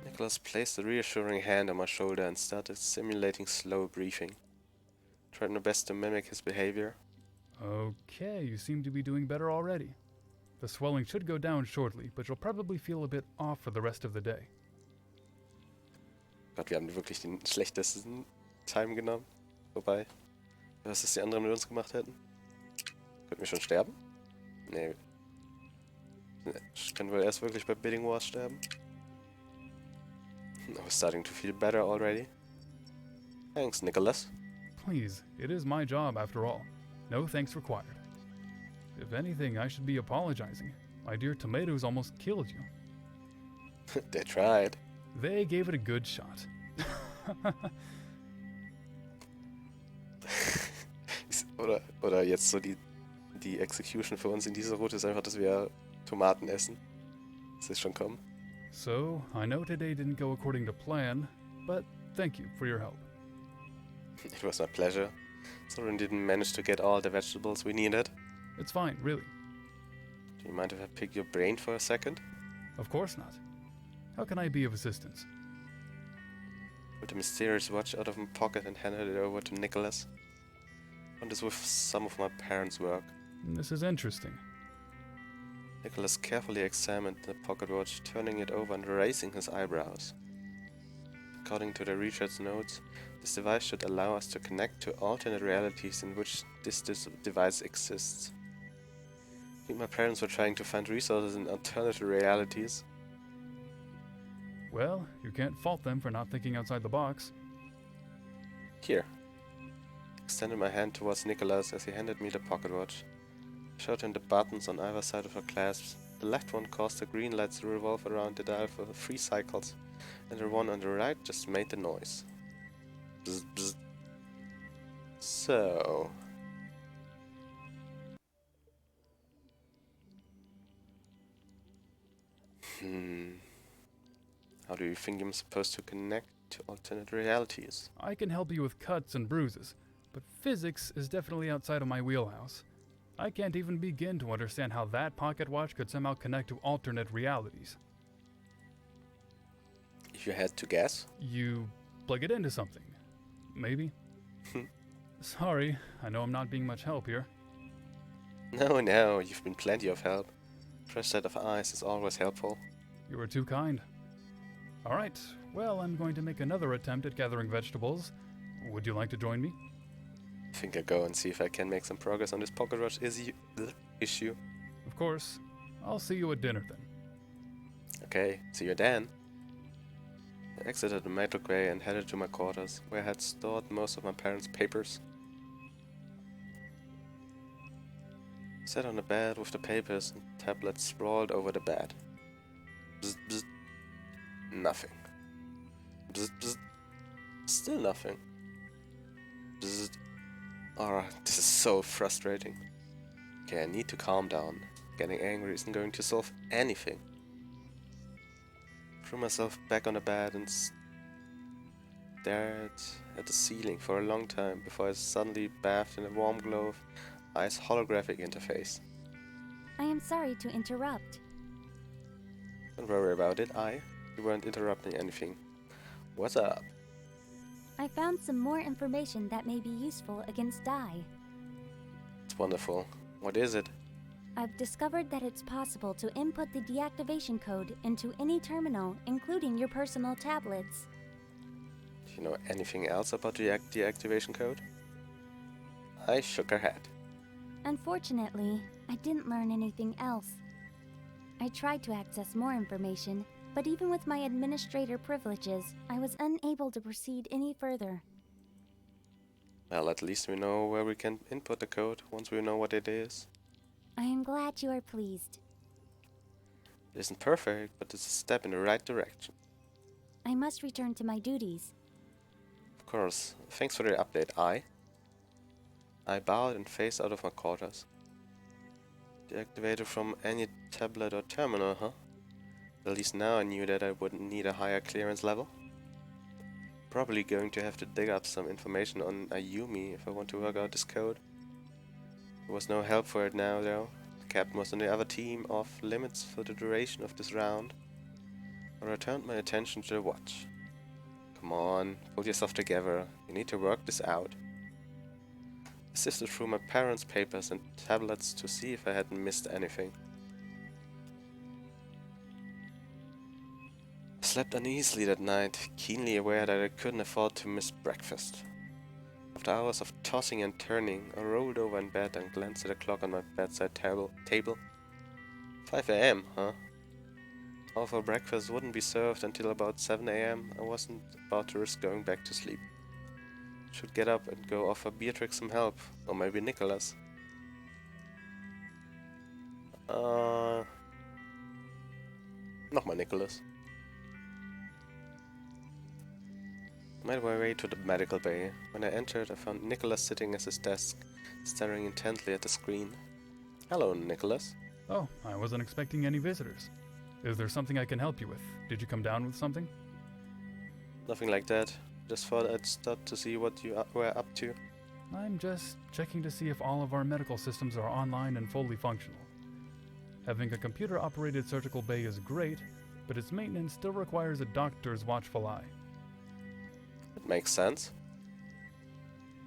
Nicholas placed a reassuring hand on my shoulder and started simulating slow breathing. Tried my best to mimic his behavior. Okay, you seem to be doing better already. The swelling should go down shortly, but you'll probably feel a bit off for the rest of the day. Gott, wir haben wirklich den schlechtesten Time genommen. Wobei, was ist die anderen mit uns gemacht hätten? Könnten wir schon sterben? Nee. Können wir erst wirklich bei Bidding Wars sterben? I was starting to feel better already. Thanks, Nicholas. Please, it is my job after all. No thanks required. If anything, I should be apologizing. My dear tomatoes almost killed you. They tried. They gave it a good shot. Oder jetzt so die Execution für uns in dieser Route ist einfach, dass wir Tomaten essen. Das ist schon kommen. So, I know today didn't go according to plan, but thank you for your help. It was my pleasure. Soren didn't manage to get all the vegetables we needed. It's fine, really. Do you mind if I pick your brain for a second? Of course not. How can I be of assistance? Pulled the mysterious watch out of my pocket and handed it over to Nicholas. Found this with some of my parents' work. This is interesting. Nicholas carefully examined the pocket watch, turning it over and raising his eyebrows. According to the research notes, this device should allow us to connect to alternate realities in which this device exists. I think my parents were trying to find resources in alternative realities. Well, you can't fault them for not thinking outside the box. Here. Extended my hand towards Nicholas as he handed me the pocket watch. Showed him the buttons on either side of her clasps. The left one caused the green lights to revolve around the dial for 3 cycles, and the one on the right just made the noise. Bzz, bzz. So... How do you think I'm supposed to connect to alternate realities? I can help you with cuts and bruises, but physics is definitely outside of my wheelhouse. I can't even begin to understand how that pocket watch could somehow connect to alternate realities. If you had to guess? You plug it into something. Maybe? Sorry, I know I'm not being much help here. No, you've been plenty of help. Fresh set of eyes is always helpful. You were too kind. Alright, well, I'm going to make another attempt at gathering vegetables. Would you like to join me? I think I'll go and see if I can make some progress on this pocket watch issue. Of course. I'll see you at dinner then. Okay, see you then. I exited the metroway and headed to my quarters, where I had stored most of my parents' papers. I sat on the bed with the papers and tablets sprawled over the bed. Bzz, bzz. Nothing. Bzz, bzz. Still nothing. Bzz. Alright, this is so frustrating. Okay, I need to calm down. Getting angry isn't going to solve anything. Threw myself back on the bed and stared at the ceiling for a long time before I suddenly bathed in a warm glow of I's holographic interface. I am sorry to interrupt. Don't worry about it, You weren't interrupting anything. What's up? I found some more information that may be useful against dye. It's wonderful. What is it? I've discovered that it's possible to input the deactivation code into any terminal, including your personal tablets. Do you know anything else about the deactivation code? I shook her head. Unfortunately, I didn't learn anything else. I tried to access more information, but even with my administrator privileges, I was unable to proceed any further. Well, at least we know where we can input the code once we know what it is. I am glad you are pleased. It isn't perfect, but it's a step in the right direction. I must return to my duties. Of course. Thanks for the update, I bowed and faced out of my quarters. Deactivated from any tablet or terminal, huh? At least now I knew that I wouldn't need a higher clearance level. Probably going to have to dig up some information on Ayumi if I want to work out this code. There was no help for it now though. The captain was on the other team off limits for the duration of this round. I returned my attention to the watch. Come on, pull yourself together. You need to work this out. I sifted through my parents' papers and tablets to see if I hadn't missed anything. I slept uneasily that night, keenly aware that I couldn't afford to miss breakfast. After hours of tossing and turning, I rolled over in bed and glanced at the clock on my bedside table. 5 a.m., huh? Although breakfast wouldn't be served until about 7 AM, I wasn't about to risk going back to sleep. Should get up and go offer Beatrix some help, or maybe Nicholas. Nochmal Nicholas. I made my way to the medical bay. When I entered, I found Nicholas sitting at his desk, staring intently at the screen. Hello, Nicholas. Oh, I wasn't expecting any visitors. Is there something I can help you with? Did you come down with something? Nothing like that. Just thought I'd stop to see what you were up to. I'm just checking to see if all of our medical systems are online and fully functional. Having a computer-operated surgical bay is great, but its maintenance still requires a doctor's watchful eye. It makes sense.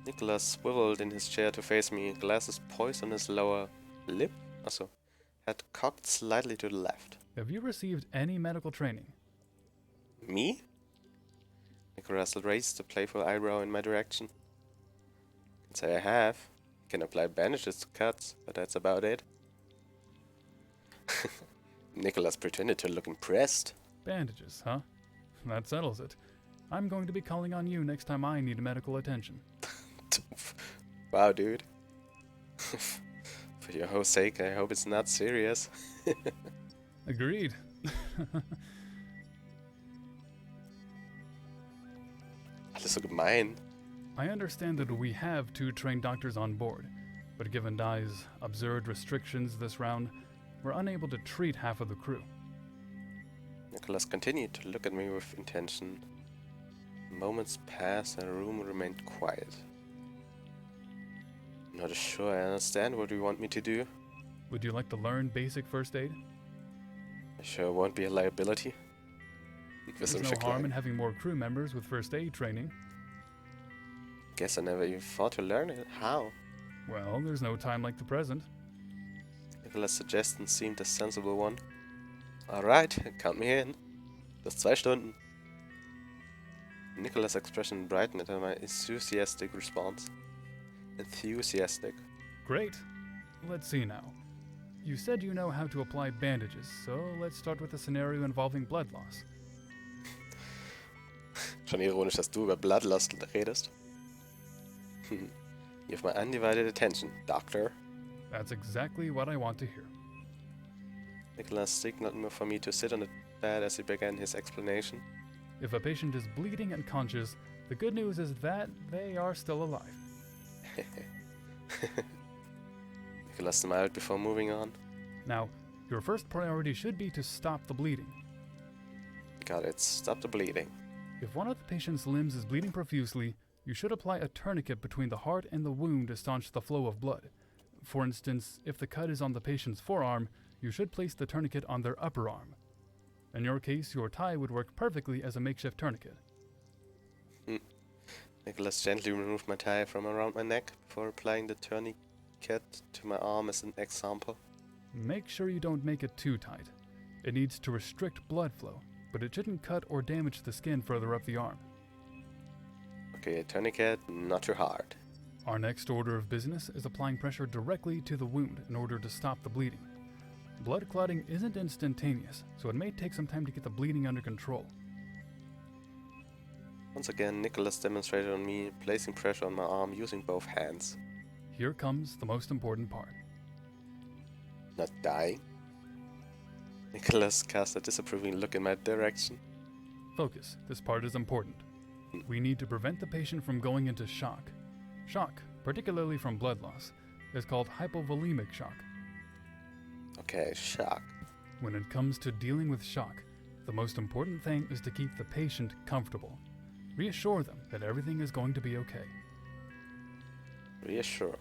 Nicholas swiveled in his chair to face me, glasses poised on his lower lip, head cocked slightly to the left. Have you received any medical training? Me? Nicholas raised a playful eyebrow in my direction. Can say I have. Can apply bandages to cuts, but that's about it. Nicholas pretended to look impressed. Bandages, huh? That settles it. I'm going to be calling on you next time I need medical attention. Wow, dude. For your host's sake, I hope it's not serious. Agreed. Alles so gemein. I understand that we have 2 trained doctors on board, but given Dai's absurd restrictions this round, we're unable to treat half of the crew. Nicholas continued to look at me with intention. Moments passed and the room remained quiet. I'm not sure I understand what you want me to do. Would you like to learn basic first aid? I sure won't be a liability. There's no harm in having more crew members with first aid training. Guess I never even thought to learn it. How? Well, there's no time like the present. Nicholas' suggestion seemed a sensible one. Alright, count me in. Just 2 Stunden. Nicholas' expression brightened at my enthusiastic response. Enthusiastic. Great. Let's see now. You said you know how to apply bandages, so let's start with a scenario involving blood loss. Schon ironisch, dass du über Bloodlust redest. You have my undivided attention, Doctor. That's exactly what I want to hear. Nicholas signaled for me to sit on the bed as he began his explanation. If a patient is bleeding and conscious, the good news is that they are still alive. Nicholas smiled before moving on. Now, your first priority should be to stop the bleeding. Got it. Stop the bleeding. If one of the patient's limbs is bleeding profusely, you should apply a tourniquet between the heart and the wound to staunch the flow of blood. For instance, if the cut is on the patient's forearm, you should place the tourniquet on their upper arm. In your case, your tie would work perfectly as a makeshift tourniquet. Nicholas gently removed my tie from around my neck before applying the tourniquet to my arm as an example. Make sure you don't make it too tight. It needs to restrict blood flow, but it shouldn't cut or damage the skin further up the arm. Okay, a tourniquet, not too hard. Our next order of business is applying pressure directly to the wound in order to stop the bleeding. Blood clotting isn't instantaneous, so it may take some time to get the bleeding under control. Once again, Nicholas demonstrated on me, placing pressure on my arm using both hands. Here comes the most important part. Not dying. Nicholas cast a disapproving look in my direction. Focus, this part is important. We need to prevent the patient from going into shock. Shock, particularly from blood loss, is called hypovolemic shock. Okay, shock. When it comes to dealing with shock, the most important thing is to keep the patient comfortable. Reassure them that everything is going to be okay. Reassure.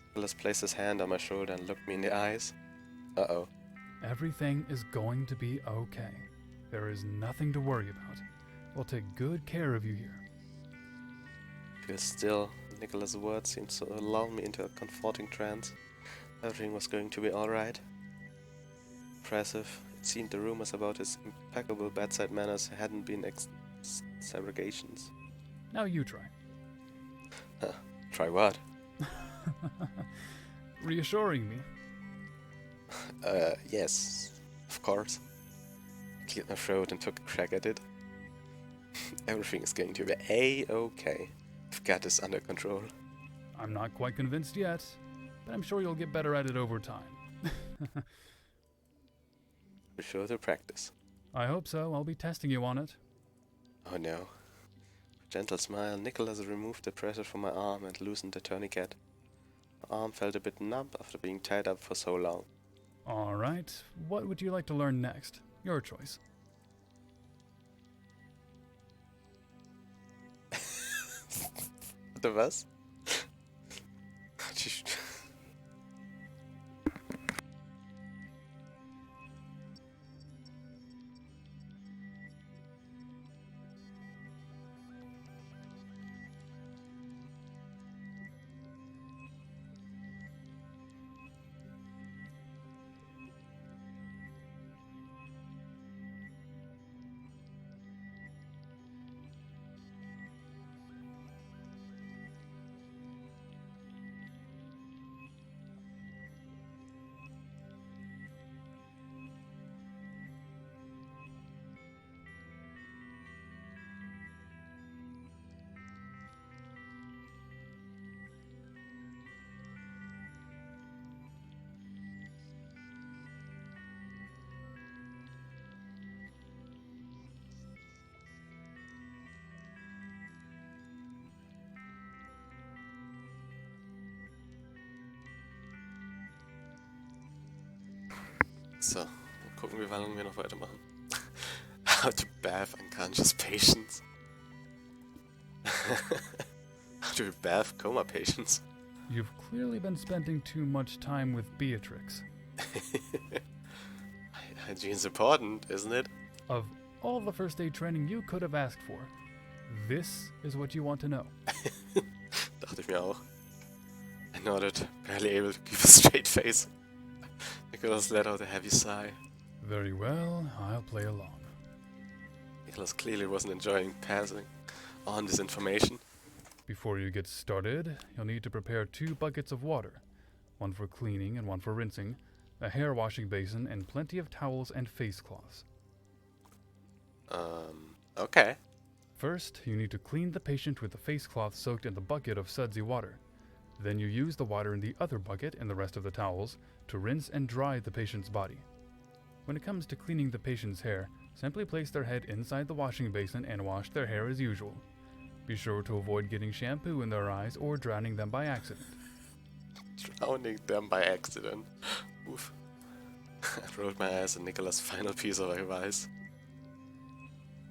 Nicholas placed his hand on my shoulder and looked me in the eyes. Uh-oh. Everything is going to be okay. There is nothing to worry about. We'll take good care of you here. Feel still. Nicholas' words seemed to lull me into a comforting trance. Everything was going to be alright. Impressive. It seemed the rumors about his impeccable bedside manners hadn't been segregations. Now you try. Try what? Reassuring me. Yes, of course. cleared my throat and took a crack at it. Everything is going to be A-okay. I've got this under control. I'm not quite convinced yet, but I'm sure you'll get better at it over time. Be sure to practice. I hope so. I'll be testing you on it. Oh no. With a gentle smile, Nicholas removed the pressure from my arm and loosened the tourniquet. My arm felt a bit numb after being tied up for so long. Alright, what would you like to learn next? Your choice. Warte, was? So, dann gucken wir, wie lange wir noch weitermachen. How to bath unconscious patients. How to bath coma patients. You've clearly been spending too much time with Beatrix. Hygiene's important, isn't it? Of all the first aid training you could have asked for, this is what you want to know. Dachte ich mir auch. I nodded, barely able to keep a straight face. Nicholas let out a heavy sigh. Very well, I'll play along. Nicholas clearly wasn't enjoying passing on this information. Before you get started, you'll need to prepare 2 buckets of water, one for cleaning and one for rinsing, a hair washing basin, and plenty of towels and face cloths. Okay. First, you need to clean the patient with the face cloth soaked in the bucket of sudsy water. Then you use the water in the other bucket and the rest of the towels to rinse and dry the patient's body. When it comes to cleaning the patient's hair, simply place their head inside the washing basin and wash their hair as usual. Be sure to avoid getting shampoo in their eyes or drowning them by accident. Drowning them by accident. Oof. I rolled my eyes at Nicholas' final piece of advice.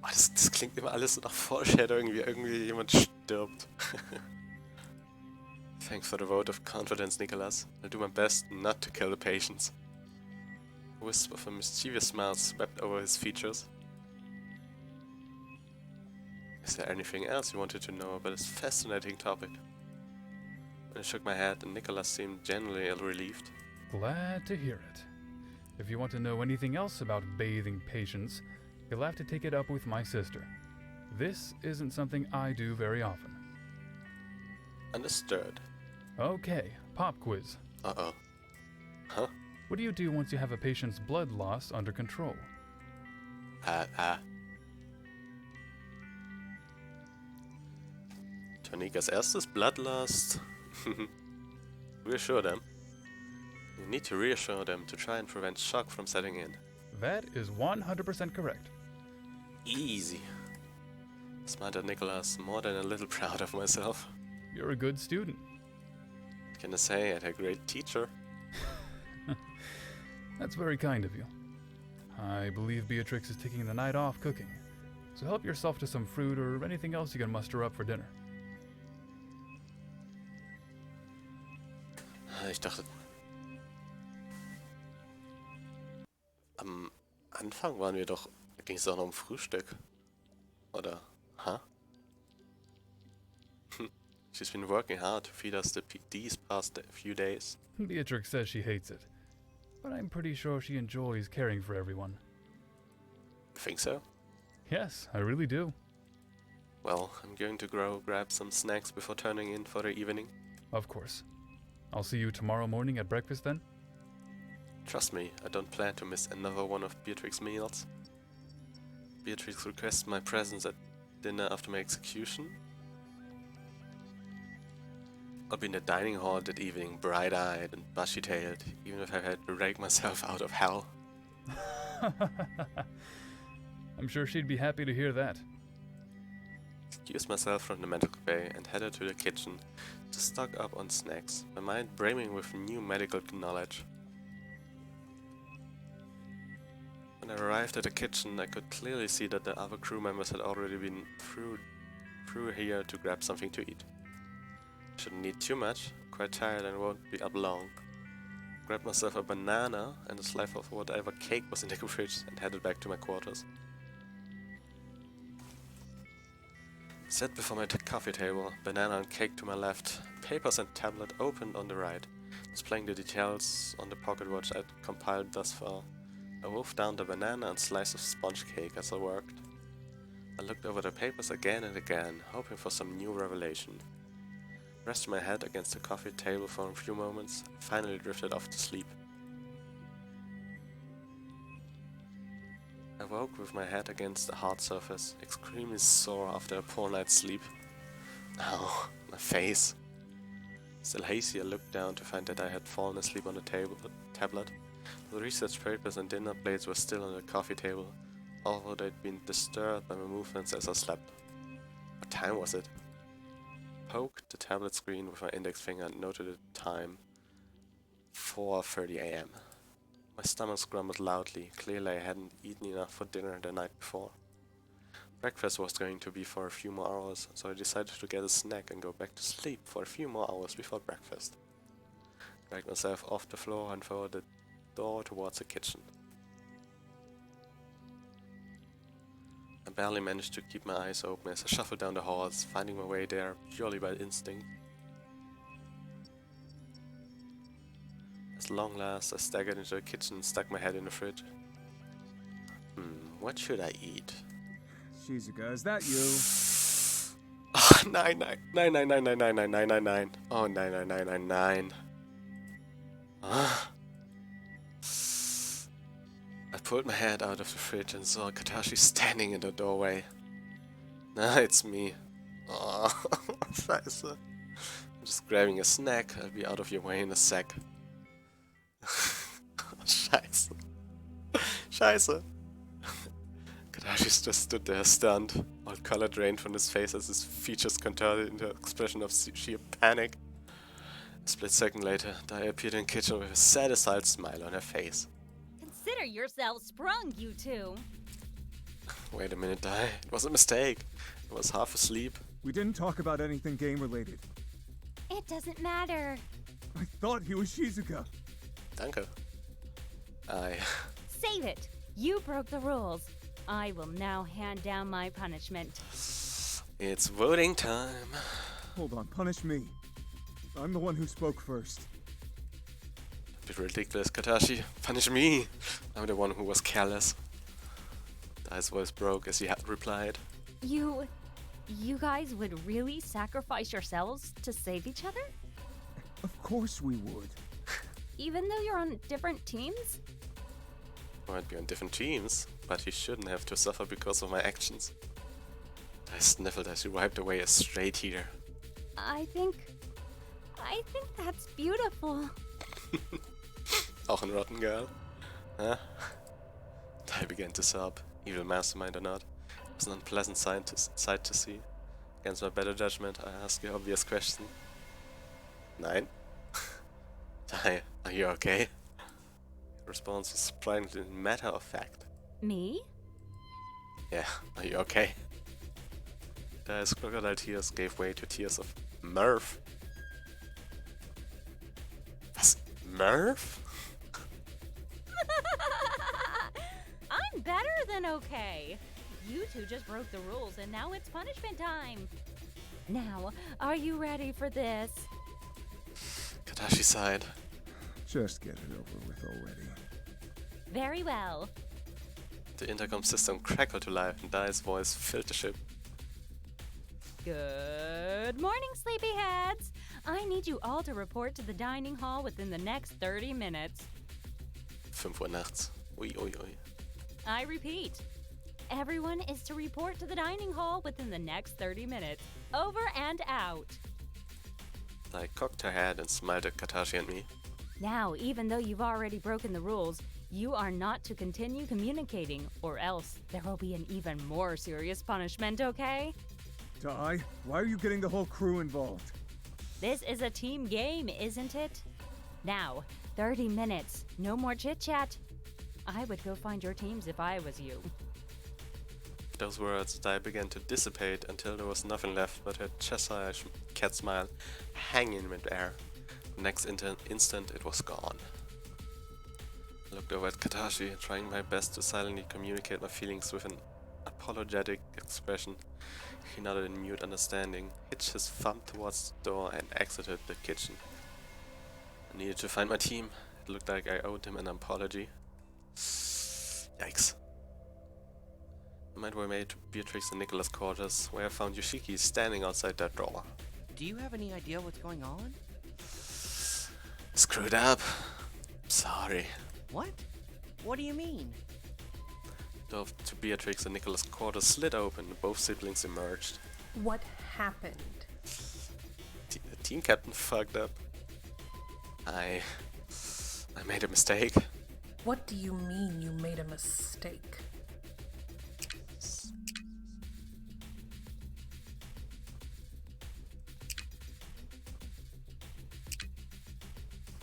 Oh, das klingt immer alles so nach Foreshadowing, wie irgendwie jemand stirbt. Thanks for the vote of confidence, Nicholas. I'll do my best not to kill the patients. A wisp of a mischievous smile swept over his features. Is there anything else you wanted to know about this fascinating topic? When I shook my head, and Nicholas seemed genuinely relieved. Glad to hear it. If you want to know anything else about bathing patients, you'll have to take it up with my sister. This isn't something I do very often. Understood. Okay, pop quiz. Uh-oh. Huh? What do you do once you have a patient's blood loss under control? Tonikas erstes Bloodlust. Reassure them. You need to reassure them to try and prevent shock from setting in. That is 100% correct. Easy. Smarter Nicholas, more than a little proud of myself. You're a good student. What can I say? I had a great teacher. That's very kind of you. I believe Beatrix is taking the night off cooking, so help yourself to some fruit or anything else you can muster up for dinner. Ich dachte... Am Anfang waren wir doch... Da ging es doch noch um Frühstück. Oder? Huh? She's been working hard to feed us these past few days. Beatrix says she hates it, but I'm pretty sure she enjoys caring for everyone. Think so? Yes, I really do. Well, I'm going to grab some snacks before turning in for the evening. Of course. I'll see you tomorrow morning at breakfast then? Trust me, I don't plan to miss another one of Beatrix's meals. Beatrix requested my presence at dinner after my execution. I'll be in the dining hall that evening, bright-eyed and bushy-tailed, even if I had to rake myself out of hell. I'm sure she'd be happy to hear that. Excused myself from the medical bay and headed to the kitchen to stock up on snacks, my mind brimming with new medical knowledge. When I arrived at the kitchen, I could clearly see that the other crew members had already been through here to grab something to eat. Shouldn't eat too much, quite tired and won't be up long. Grabbed myself a banana and a slice of whatever cake was in the fridge and headed back to my quarters. Sat before my coffee table, banana and cake to my left, papers and tablet opened on the right, displaying the details on the pocket watch I'd compiled thus far. I wolfed down the banana and slice of sponge cake as I worked. I looked over the papers again and again, hoping for some new revelation. Rested my head against the coffee table for a few moments, and finally drifted off to sleep. I woke with my head against the hard surface, extremely sore after a poor night's sleep. Ow, my face. Still hazy, I looked down to find that I had fallen asleep on the tablet. The research papers and dinner plates were still on the coffee table, although they'd been disturbed by my movements as I slept. What time was it? Poked the tablet screen with my index finger and noted the time. 4:30 a.m. My stomach grumbled loudly. Clearly I hadn't eaten enough for dinner the night before. Breakfast was going to be for a few more hours, so I decided to get a snack and go back to sleep for a few more hours before breakfast. Dragged myself off the floor and followed the door towards the kitchen. I barely managed to keep my eyes open as I shuffled down the halls, finding my way there purely by instinct. At long last, I staggered into the kitchen and stuck my head in the fridge. What should I eat? Shizuka, is that you? Oh, 999999999. Oh, 99999. I pulled my head out of the fridge and saw Katashi standing in the doorway. Nah, it's me. Oh, scheiße. I'm just grabbing a snack. I'll be out of your way in a sec. Scheiße. Scheiße. Katashi just stood there stunned, all color drained from his face as his features contorted into an expression of sheer panic. A split second later, Dai appeared in the kitchen with a satisfied smile on her face. Consider yourself sprung, you two. Wait a minute, Dai. It was a mistake. I was half asleep. We didn't talk about anything game-related. It doesn't matter. I thought he was Shizuka. Danke. Save it. You broke the rules. I will now hand down my punishment. It's voting time. Hold on, punish me. I'm the one who spoke first. A bit ridiculous, Katashi. Punish me. I'm the one who was careless. Dai's voice broke as he had replied. You guys would really sacrifice yourselves to save each other? Of course we would. Even though you're on different teams? Might be on different teams, but he shouldn't have to suffer because of my actions. I sniffled as he wiped away a stray tear. I think that's beautiful. Auch ein rotten girl? Huh? I began to sob, evil mastermind or not. It was an unpleasant sight to see. Against my better judgment, I asked the obvious question. Nein? Dai, are you okay? The response was surprisingly matter of fact. Me? Yeah, are you okay? Dai's crocodile tears gave way to tears of mirth. Was? Mirth? I'm better than okay. You two just broke the rules and now it's punishment time. Now, are you ready for this? Katashi sighed. Just get it over with already. Very well. The intercom system crackled to life and Dai's voice filled the ship. Good morning, sleepyheads. I need you all to report to the dining hall within the next 30 minutes. 5 Uhr nachts. Ui, ui, ui. I repeat, Everyone is to report to the dining hall within the next 30 minutes. Over and out. I cocked her head and smiled at Katashi and me. Now, even though you've already broken the rules, you are not to continue communicating, or else there will be an even more serious punishment, okay? Dai, why are you getting the whole crew involved? This is a team game, isn't it? Now, 30 minutes. No more chit-chat. I would go find your teams if I was you. Those words, Dai began to dissipate until there was nothing left but her Cheshire cat smile hanging in midair. The next instant it was gone. I looked over at Katashi, trying my best to silently communicate my feelings with an apologetic expression. He nodded in mute understanding, hitched his thumb towards the door and exited the kitchen. I needed to find my team. It looked like I owed him an apology. Yikes. I made my way to Beatrix and Nicholas' quarters, where I found Yoshiki standing outside that door. Do you have any idea what's going on? Screwed up. Sorry. What? What do you mean? The door to Beatrix and Nicholas' quarters slid open and both siblings emerged. What happened? The team captain fucked up. I made a mistake. What do you mean you made a mistake?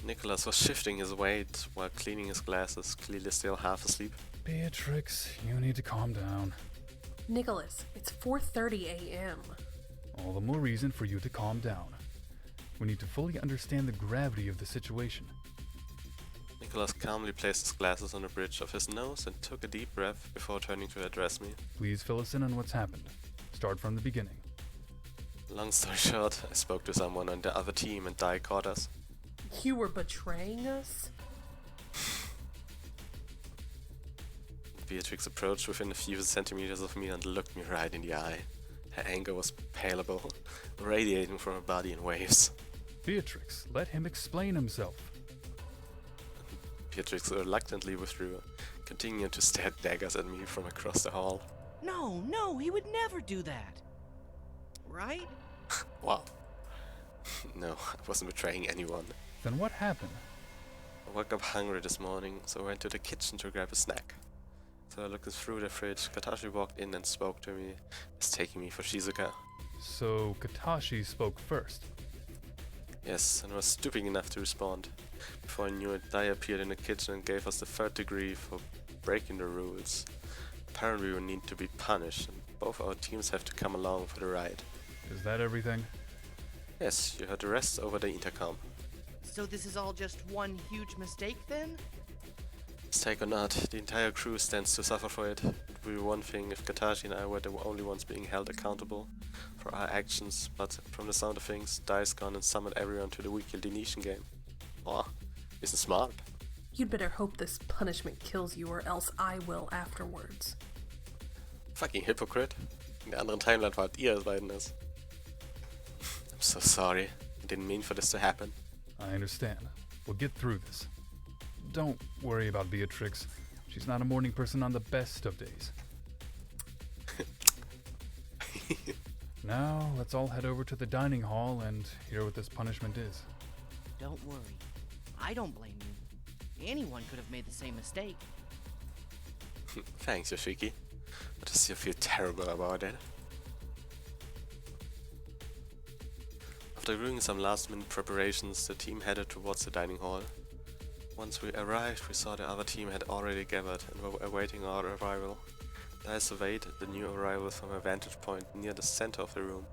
Nicholas was shifting his weight while cleaning his glasses, clearly still half asleep. Beatrix, you need to calm down. Nicholas, it's 4:30 a.m. All the more reason for you to calm down. We need to fully understand the gravity of the situation. Nicholas calmly placed his glasses on the bridge of his nose and took a deep breath before turning to address me. Please fill us in on what's happened. Start from the beginning. Long story short, I spoke to someone on the other team and Dai caught us. You were betraying us? Beatrix approached within a few centimeters of me and looked me right in the eye. Her anger was palpable, radiating from her body in waves. Beatrix, let him explain himself. Beatrix reluctantly withdrew, continuing to stare daggers at me from across the hall. No, he would never do that. Right? Wow. No, I wasn't betraying anyone. Then what happened? I woke up hungry this morning, so I went to the kitchen to grab a snack. So looking through the fridge, Katashi walked in and spoke to me, mistaking me for Shizuka. So Katashi spoke first. Yes, and was stupid enough to respond. Before I knew it, Dai appeared in the kitchen and gave us the third degree for breaking the rules. Apparently we will need to be punished, and both our teams have to come along for the ride. Is that everything? Yes, you heard the rest over the intercom. So this is all just one huge mistake then? Mistake or not, the entire crew stands to suffer for it. It would be one thing if Katashi and I were the only ones being held accountable for our actions, but from the sound of things, Dai's gone and summoned everyone to the weekly deletion game. Aw, isn't smart. You'd better hope this punishment kills you, or else I will afterwards. Fucking hypocrite. In der anderen Timeline wart ihr beiden es. I'm so sorry. I didn't mean for this to happen. I understand. We'll get through this. Don't worry about Beatrix. She's not a morning person on the best of days. Now, let's all head over to the dining hall and hear what this punishment is. Don't worry. I don't blame you. Anyone could have made the same mistake. Thanks, Yoshiki. But I still feel terrible about it. After doing some last-minute preparations, the team headed towards the dining hall. Once we arrived, we saw the other team had already gathered and were awaiting our arrival. I surveyed the new arrivals from a vantage point near the center of the room.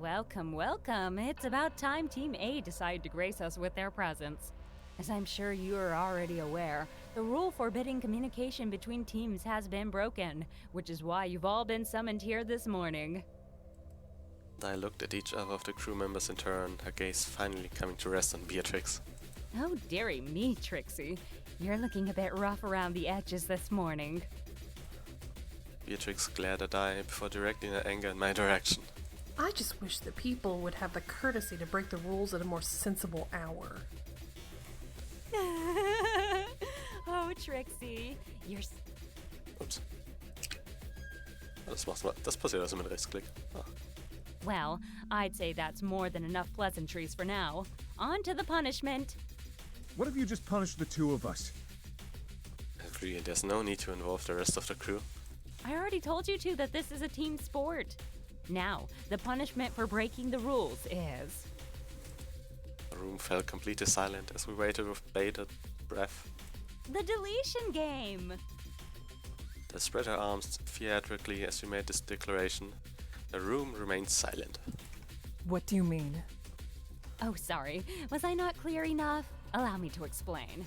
Welcome, welcome. It's about time Team A decided to grace us with their presence. As I'm sure you are already aware, the rule forbidding communication between teams has been broken, which is why you've all been summoned here this morning. I looked at each other of the crew members in turn, her gaze finally coming to rest on Beatrix. Oh, dearie me, Trixie. You're looking a bit rough around the edges this morning. Beatrix glared at I before directing her anger in my direction. I just wish the people would have the courtesy to break the rules at a more sensible hour. Oh, Trixie, you're... Oops. Das passiert also mit Rechtsklick. Ah. Well, I'd say that's more than enough pleasantries for now. On to the punishment. What if you just punished the two of us? I agree, there's no need to involve the rest of the crew. I already told you two that this is a team sport. Now, the punishment for breaking the rules is... The room fell completely silent as we waited with bated breath. the deletion game! They spread their arms theatrically as we made this declaration. The room remained silent. What do you mean? Oh, sorry. Was I not clear enough? Allow me to explain.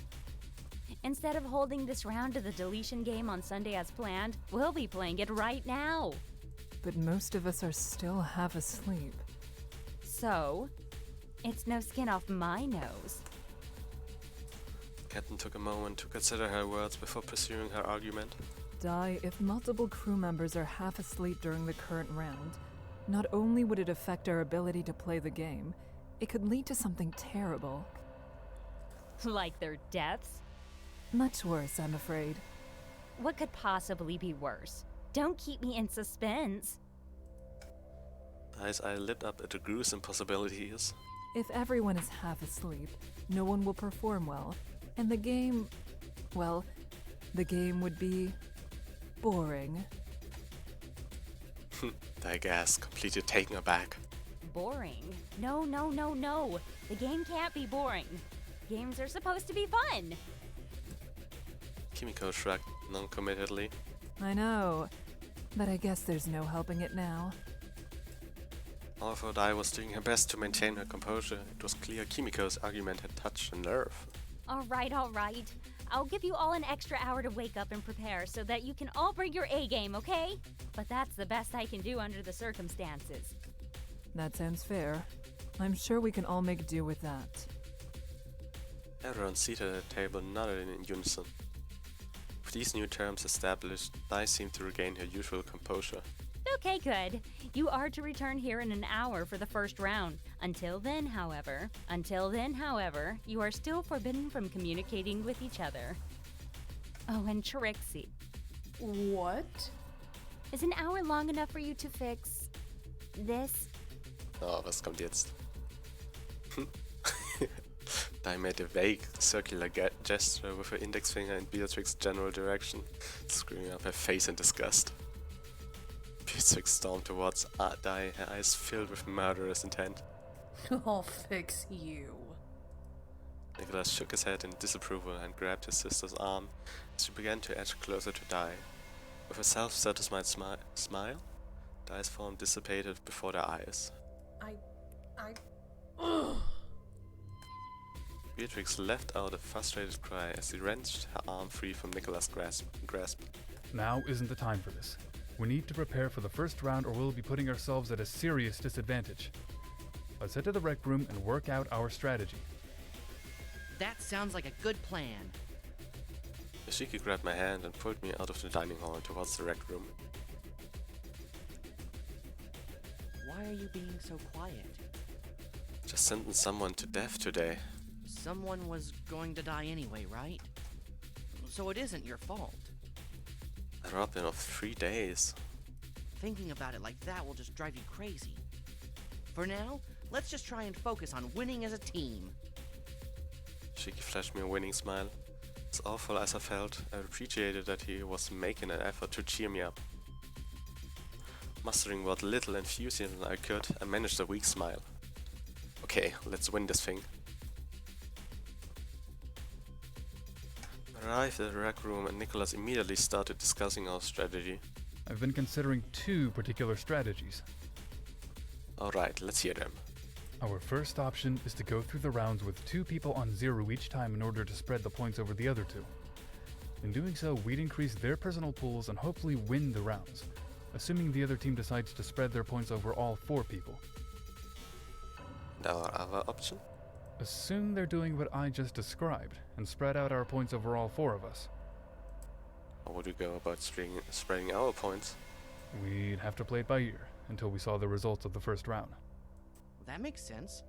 Instead of holding this round of the deletion game on Sunday as planned, we'll be playing it right now. But most of us are still half asleep. So, it's no skin off my nose. Captain took a moment to consider her words before pursuing her argument. Dai, if multiple crew members are half asleep during the current round, not only would it affect our ability to play the game, it could lead to something terrible. Like their deaths? Much worse, I'm afraid. What could possibly be worse? Don't keep me in suspense. Dai's eye lit up at the gruesome possibilities. If everyone is half asleep, no one will perform well, and the game... well, the game would be... boring. Dai gasped, completely taken aback. Boring? No, no, no, no. The game can't be boring. Games are supposed to be fun. Kimiko shrugged non-committedly. I know, but I guess there's no helping it now. Although Dai was doing her best to maintain her composure, it was clear Kimiko's argument had touched a nerve. All right, all right. I'll give you all an extra hour to wake up and prepare so that you can all bring your A game, okay? But that's the best I can do under the circumstances. That sounds fair. I'm sure we can all make do with that. Everyone seated at the table nodded in unison. With these new terms established, Dai seemed to regain her usual composure. Okay, good. You are to return here in an hour for the first round. Until then, however, you are still forbidden from communicating with each other. Oh, and Trixie. What? Is an hour long enough for you to fix this? Oh, was kommt jetzt? Dai made a vague, circular gesture with her index finger in Beatrix's general direction, screwing up her face in disgust. Beatrix stormed towards Dai, her eyes filled with murderous intent. I'll fix you. Nicholas shook his head in disapproval and grabbed his sister's arm as she began to edge closer to Dai. With a self-satisfied smile, Dai's form dissipated before their eyes. Ugh. Beatrix let out a frustrated cry as she wrenched her arm free from Nicholas' grasp. Now isn't the time for this. We need to prepare for the first round or we'll be putting ourselves at a serious disadvantage. Let's head to the rec room and work out our strategy. That sounds like a good plan. Yoshiki grabbed my hand and pulled me out of the dining hall and towards the rec room. Why are you being so quiet? Just sentenced someone to death today. Someone was going to die anyway, right? So it isn't your fault. I robbed him of 3 days. Thinking about it like that will just drive you crazy. For now, let's just try and focus on winning as a team. Yoshiki flashed me a winning smile. As awful as I felt, I appreciated that he was making an effort to cheer me up. Mustering what little enthusiasm I could, I managed a weak smile. Okay, let's win this thing. I arrived at the rec room and Nicholas immediately started discussing our strategy. I've been considering 2 particular strategies. Alright, let's hear them. Our first option is to go through the rounds with 2 people on 0 each time in order to spread the points over the other 2. In doing so, we'd increase their personal pools and hopefully win the rounds, assuming the other team decides to spread their points over all 4 people. And our other option? Assume they're doing what I just described, and spread out our points over all 4 of us. How would we go about spreading our points? We'd have to play it by ear, until we saw the results of the first round. That makes sense.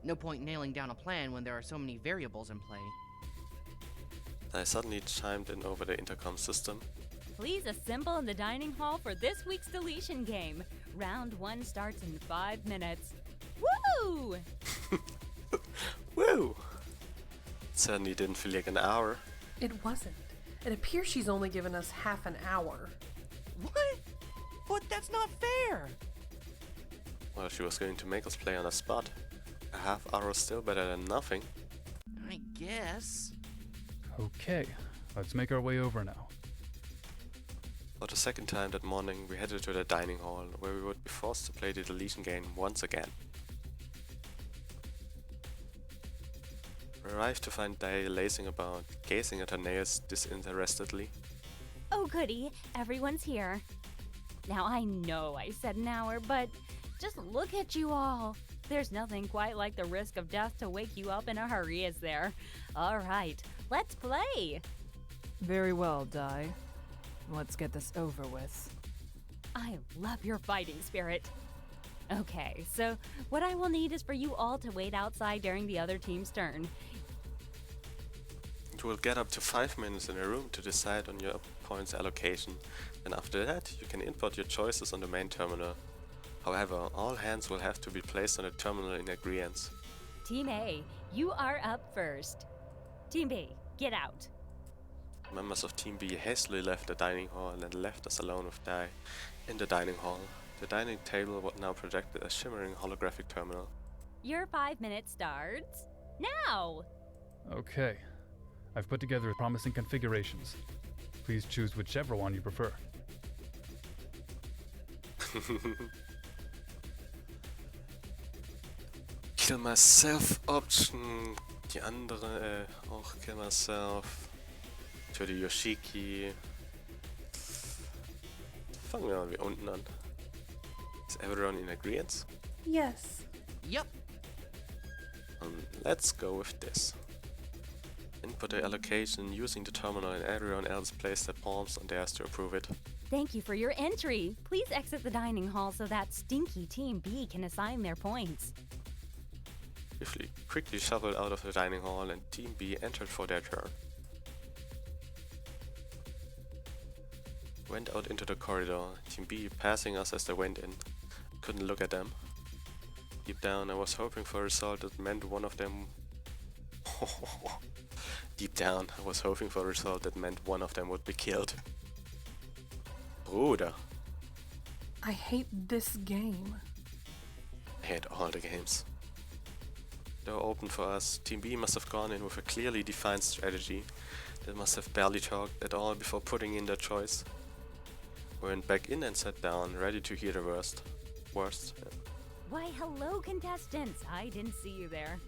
No point nailing down a plan when there are so many variables in play. I suddenly chimed in over the intercom system. Please assemble in the dining hall for this week's deletion game. Round 1 starts in 5 minutes. Woo! Woo! It certainly didn't feel like an hour. It wasn't. It appears she's only given us half an hour. What? But that's not fair! Well, she was going to make us play on the spot. A half hour is still better than nothing. I guess. Okay, let's make our way over now. For the second time that morning, we headed to the dining hall, where we would be forced to play the deletion game once again. We arrived to find Dai lazing about, gazing at her nails disinterestedly. Oh goody, everyone's here. Now I know I said an hour, but just look at you all. There's nothing quite like the risk of death to wake you up in a hurry, is there? All right, let's play. Very well, Dai. Let's get this over with. I love your fighting spirit. Okay, so what I will need is for you all to wait outside during the other team's turn. You will get up to 5 minutes in a room to decide on your points allocation, and after that you can input your choices on the main terminal. However, all hands will have to be placed on the terminal in agreement. Team A, you are up first. Team B, get out. Members of Team B hastily left the dining hall and left us alone with Dai in the dining hall. The dining table was now projected a shimmering holographic terminal. Your 5 minutes starts now. Okay, I've put together promising configurations. Please choose whichever one you prefer. Kill myself option. Die andere auch kill myself. To the Yoshiki. Fangen wir mal wie unten an. Is everyone in agreement? Yes. Yep. Let's go with this. Input the allocation using the terminal and everyone else place their palms on theirs to approve it. Thank you for your entry. Please exit the dining hall so that stinky Team B can assign their points. Quickly shuffled out of the dining hall and Team B entered for their turn. Went out into the corridor, Team B passing us as they went in. Couldn't look at them. Deep down I was hoping for a result that meant one of them... Deep down I was hoping for a result that meant one of them would be killed. Bruder. I hate this game. I hate all the games. Door opened for us. Team B must have gone in with a clearly defined strategy. They must have barely talked at all before putting in their choice. We went back in and sat down, ready to hear the worst. Why, hello, contestants. I didn't see you there.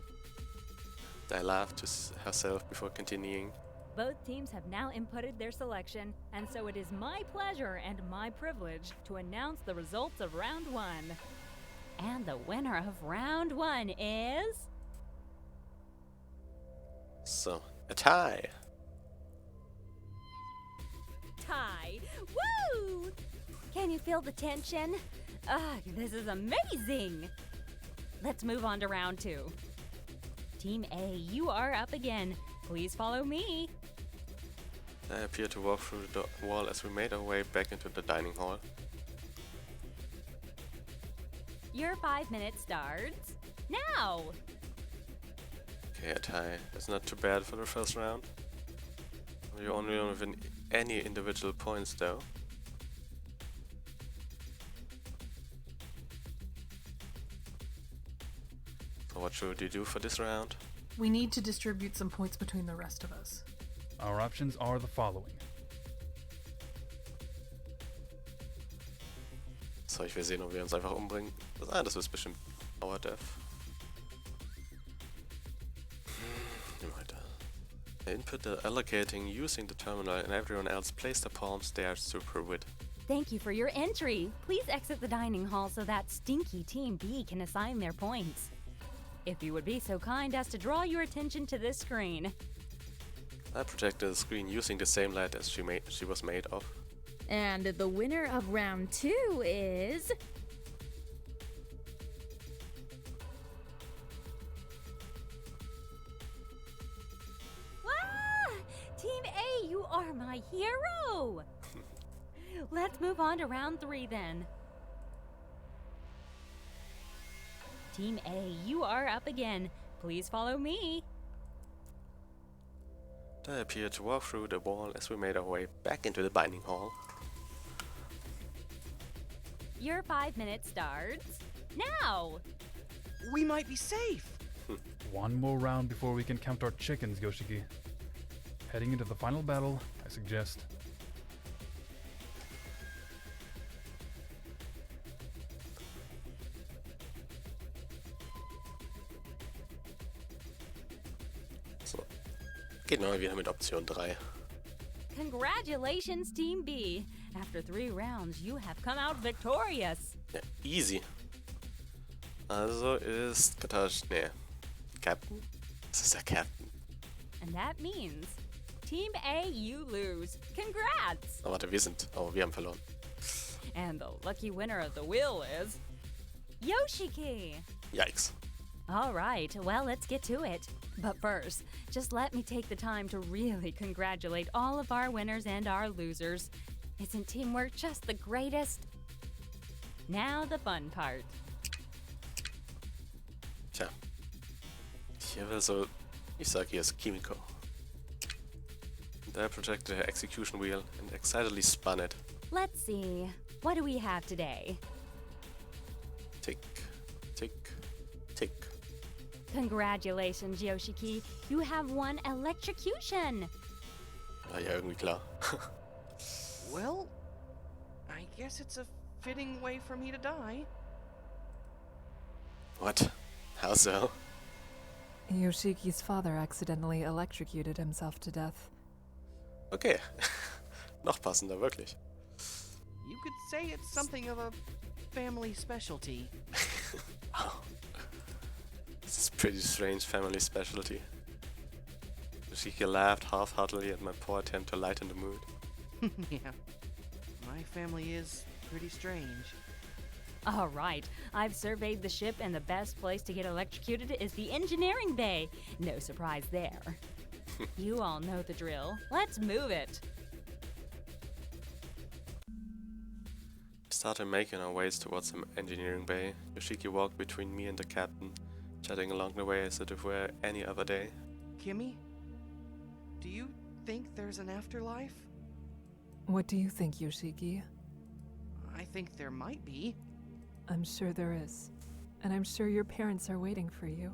Dai laughed to herself before continuing. Both teams have now inputted their selection, and so it is my pleasure and my privilege to announce the results of round 1. And the winner of round 1 is... So, a tie. Tie. Woo! Can you feel the tension? This is amazing! Let's move on to round 2. Team A, you are up again. Please follow me. I appeared to walk through the wall as we made our way back into the dining hall. Your 5 minutes starts now. Okay, a tie. That's not too bad for the first round. You only win any individual points though. So what should you do for this round? We need to distribute some points between the rest of us. Our options are the following. So, ich will sehen, ob wir uns einfach umbringen. Das ist bestimmt Our Death. Weiter. Input the allocating using the terminal and everyone else place their palms there to approve it. Thank you for your entry. Please exit the dining hall so that stinky Team B can assign their points. If you would be so kind as to draw your attention to this screen. I projected the screen using the same light as she was made of. And the winner of round 2 is... Ah! Team A, you are my hero! Let's move on to round 3 then. Team A, you are up again. Please follow me. I appeared to walk through the wall as we made our way back into the binding hall. Your 5 minutes starts now. We might be safe. One more round before we can count our chickens, Yoshiki. Heading into the final battle, I suggest. So, geht mal wieder mit Option 3. Congratulations, Team B. After 3 rounds, you have come out victorious. Ja, easy. Also ist Captain? Das ist der Captain. And that means, Team A, you lose. Congrats! Oh, warte, wir haben verloren. And the lucky winner of the wheel is Yoshiki. Yikes. All right, well, let's get to it. But first, just let me take the time to really congratulate all of our winners and our losers. Isn't teamwork just the greatest? Now the fun part. Tja. Hier will so, ich sag hier ist Kimiko. And I projected her execution wheel and excitedly spun it. Let's see, what do we have today? Tick, tick, tick. Congratulations, Yoshiki. You have won electrocution. War ja irgendwie klar. Well, I guess it's a fitting way for me to die. What? How so? Yoshiki's father accidentally electrocuted himself to death. Okay. Noch passender, wirklich. You could say it's something of a family specialty. Wow. This is pretty strange family specialty. Yoshiki laughed half-heartedly at my poor attempt to lighten the mood. Yeah. My family is pretty strange. All right, I've surveyed the ship, and the best place to get electrocuted is the engineering bay. No surprise there. You all know the drill. Let's move it. We started making our ways towards the engineering bay. Yoshiki walked between me and the captain, chatting along the way as if it were any other day. Kimmy, do you think there's an afterlife? What do you think, Yoshiki? I think there might be. I'm sure there is. And I'm sure your parents are waiting for you.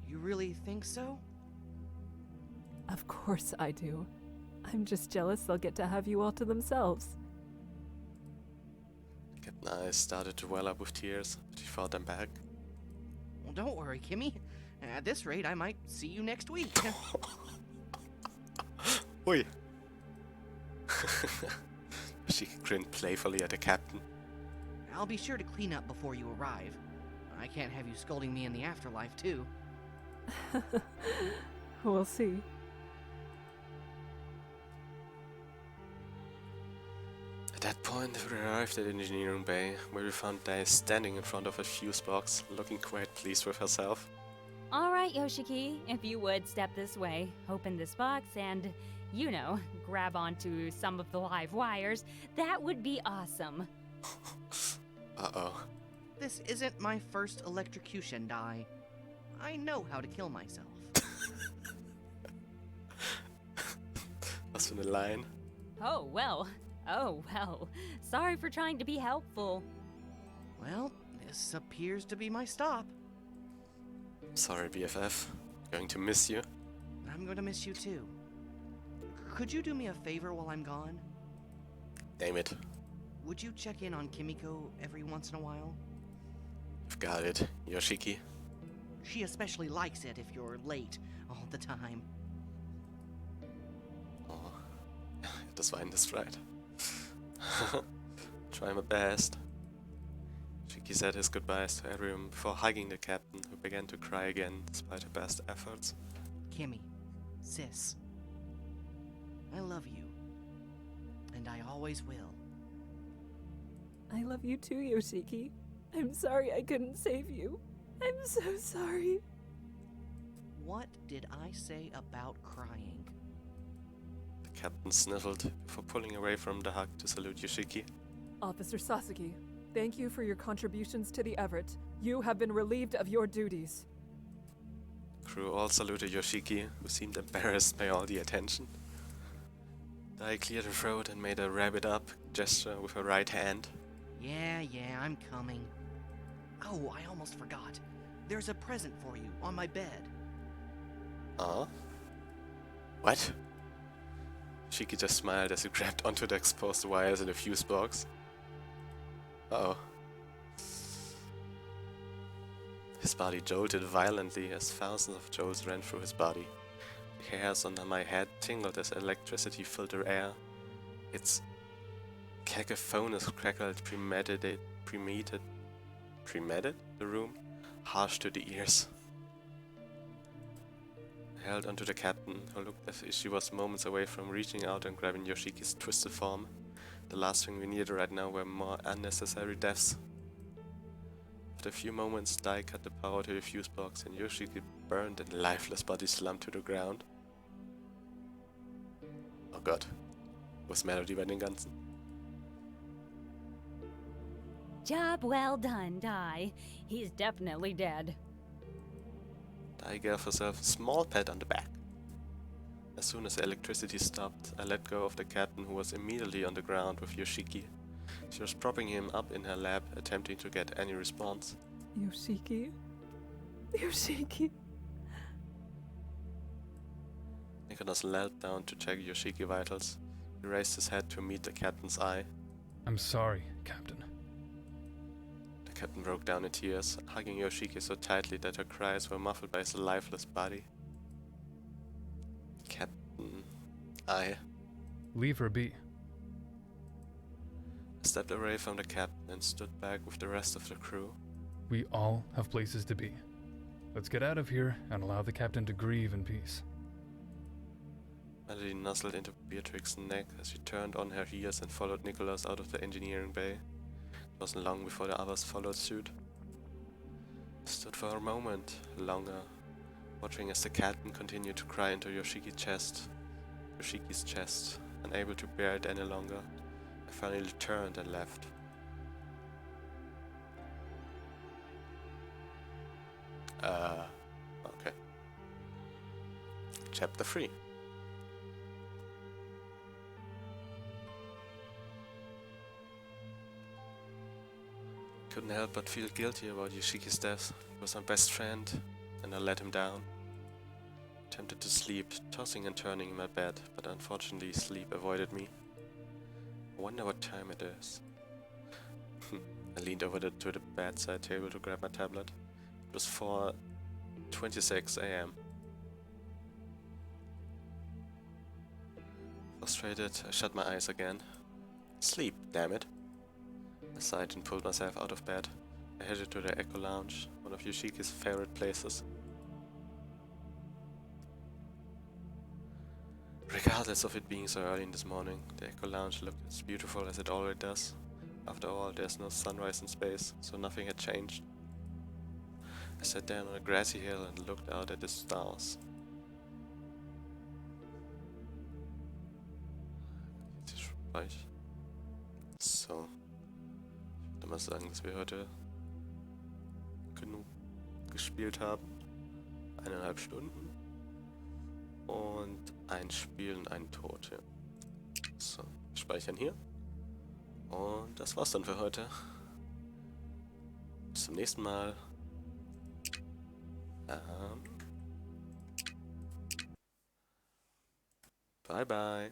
You really think so? Of course I do. I'm just jealous they'll get to have you all to themselves. Captain's eyes started to well up with tears, but he fought them back. Well, don't worry, Kimmy. At this rate, I might see you next week. Ui. She grinned playfully at the captain. I'll be sure to clean up before you arrive. I can't have you scolding me in the afterlife, too. We'll see. At that point, we arrived at the engineering bay, where we found Dai standing in front of a fuse box, looking quite pleased with herself. All right, Yoshiki, if you would step this way, open this box, and, you know, grab onto some of the live wires, that would be awesome. Uh-oh. This isn't my first electrocution, Dai. I know how to kill myself. Was für eine Line. Oh, well. Sorry for trying to be helpful. Well, this appears to be my stop. Sorry, BFF. Going to miss you. I'm going to miss you, too. Could you do me a favor while I'm gone? Name it. Would you check in on Kimiko every once in a while? You've got it, Yoshiki. She especially likes it if you're late all the time. Oh, das war indiscreet. Try my best. Shiki said his goodbyes to everyone before hugging the captain, who began to cry again despite her best efforts. Kimmy, sis, I love you, and I always will. I love you too, Yoshiki. I'm sorry I couldn't save you. I'm so sorry. What did I say about crying? The Captain sniffled before pulling away from the hug to salute Yoshiki. Officer Sasaki, thank you for your contributions to the Everett. You have been relieved of your duties. Crew all saluted Yoshiki, who seemed embarrassed by all the attention. Dai cleared her throat and made a wrap-it-up gesture with her right hand. Yeah, I'm coming. Oh, I almost forgot. There's a present for you on my bed. What? Yoshiki just smiled as he grabbed onto the exposed wires in the fuse box. Uh-oh. His body jolted violently as thousands of jolts ran through his body. The hairs under my head tingled as electricity filled the air. Its cacophonous crackled premeditated the room, harsh to the ears. I held onto the captain, who looked as if she was moments away from reaching out and grabbing Yoshiki's twisted form. The last thing we needed right now were more unnecessary deaths. After a few moments, Dai cut the power to the fuse box and Yoshiki burned and lifeless body slumped to the ground. Oh Gott, was Melody bei den Ganzen? Job well done, Dai. He's definitely dead. Dai gave herself a small pat on the back. As soon as the electricity stopped, I let go of the captain, who was immediately on the ground with Yoshiki. She was propping him up in her lap, attempting to get any response. Yoshiki? Yoshiki? Nicholas knelt down to check Yoshiki vitals. He raised his head to meet the captain's eye. I'm sorry, Captain. The captain broke down in tears, hugging Yoshiki so tightly that her cries were muffled by his lifeless body. Captain, I Leave her be. stepped away from the captain and stood back with the rest of the crew. We all have places to be. Let's get out of here and allow the captain to grieve in peace. Melody nuzzled into Beatrix's neck as she turned on her heels and followed Nicholas out of the engineering bay. It wasn't long before the others followed suit. I stood for a moment longer, watching as the captain continued to cry into Yoshiki's chest. Unable to bear it any longer, I finally turned and left. Okay. Chapter 3. Couldn't help but feel guilty about Yoshiki's death. He was my best friend, and I let him down. Tempted to sleep, tossing and turning in my bed, but unfortunately sleep avoided me. I wonder what time it is. I leaned over to the bedside table to grab my tablet. It was 4:26 a.m. Frustrated, I shut my eyes again. Sleep, damn it. I sighed and pulled myself out of bed. I headed to the Echo Lounge, one of Yoshiki's favorite places. Regardless of it being so early in this morning, the Echo Lounge looked as beautiful as it always does. After all, there's no sunrise in space, so nothing had changed. I sat down on a grassy hill and looked out at the stars. So, ich würde mal sagen, dass wir heute genug gespielt haben. 1,5 Stunden. Und ein Spiel und ein Tod, ja. So, speichern hier. Und das war's dann für heute. Bis zum nächsten Mal. Bye bye.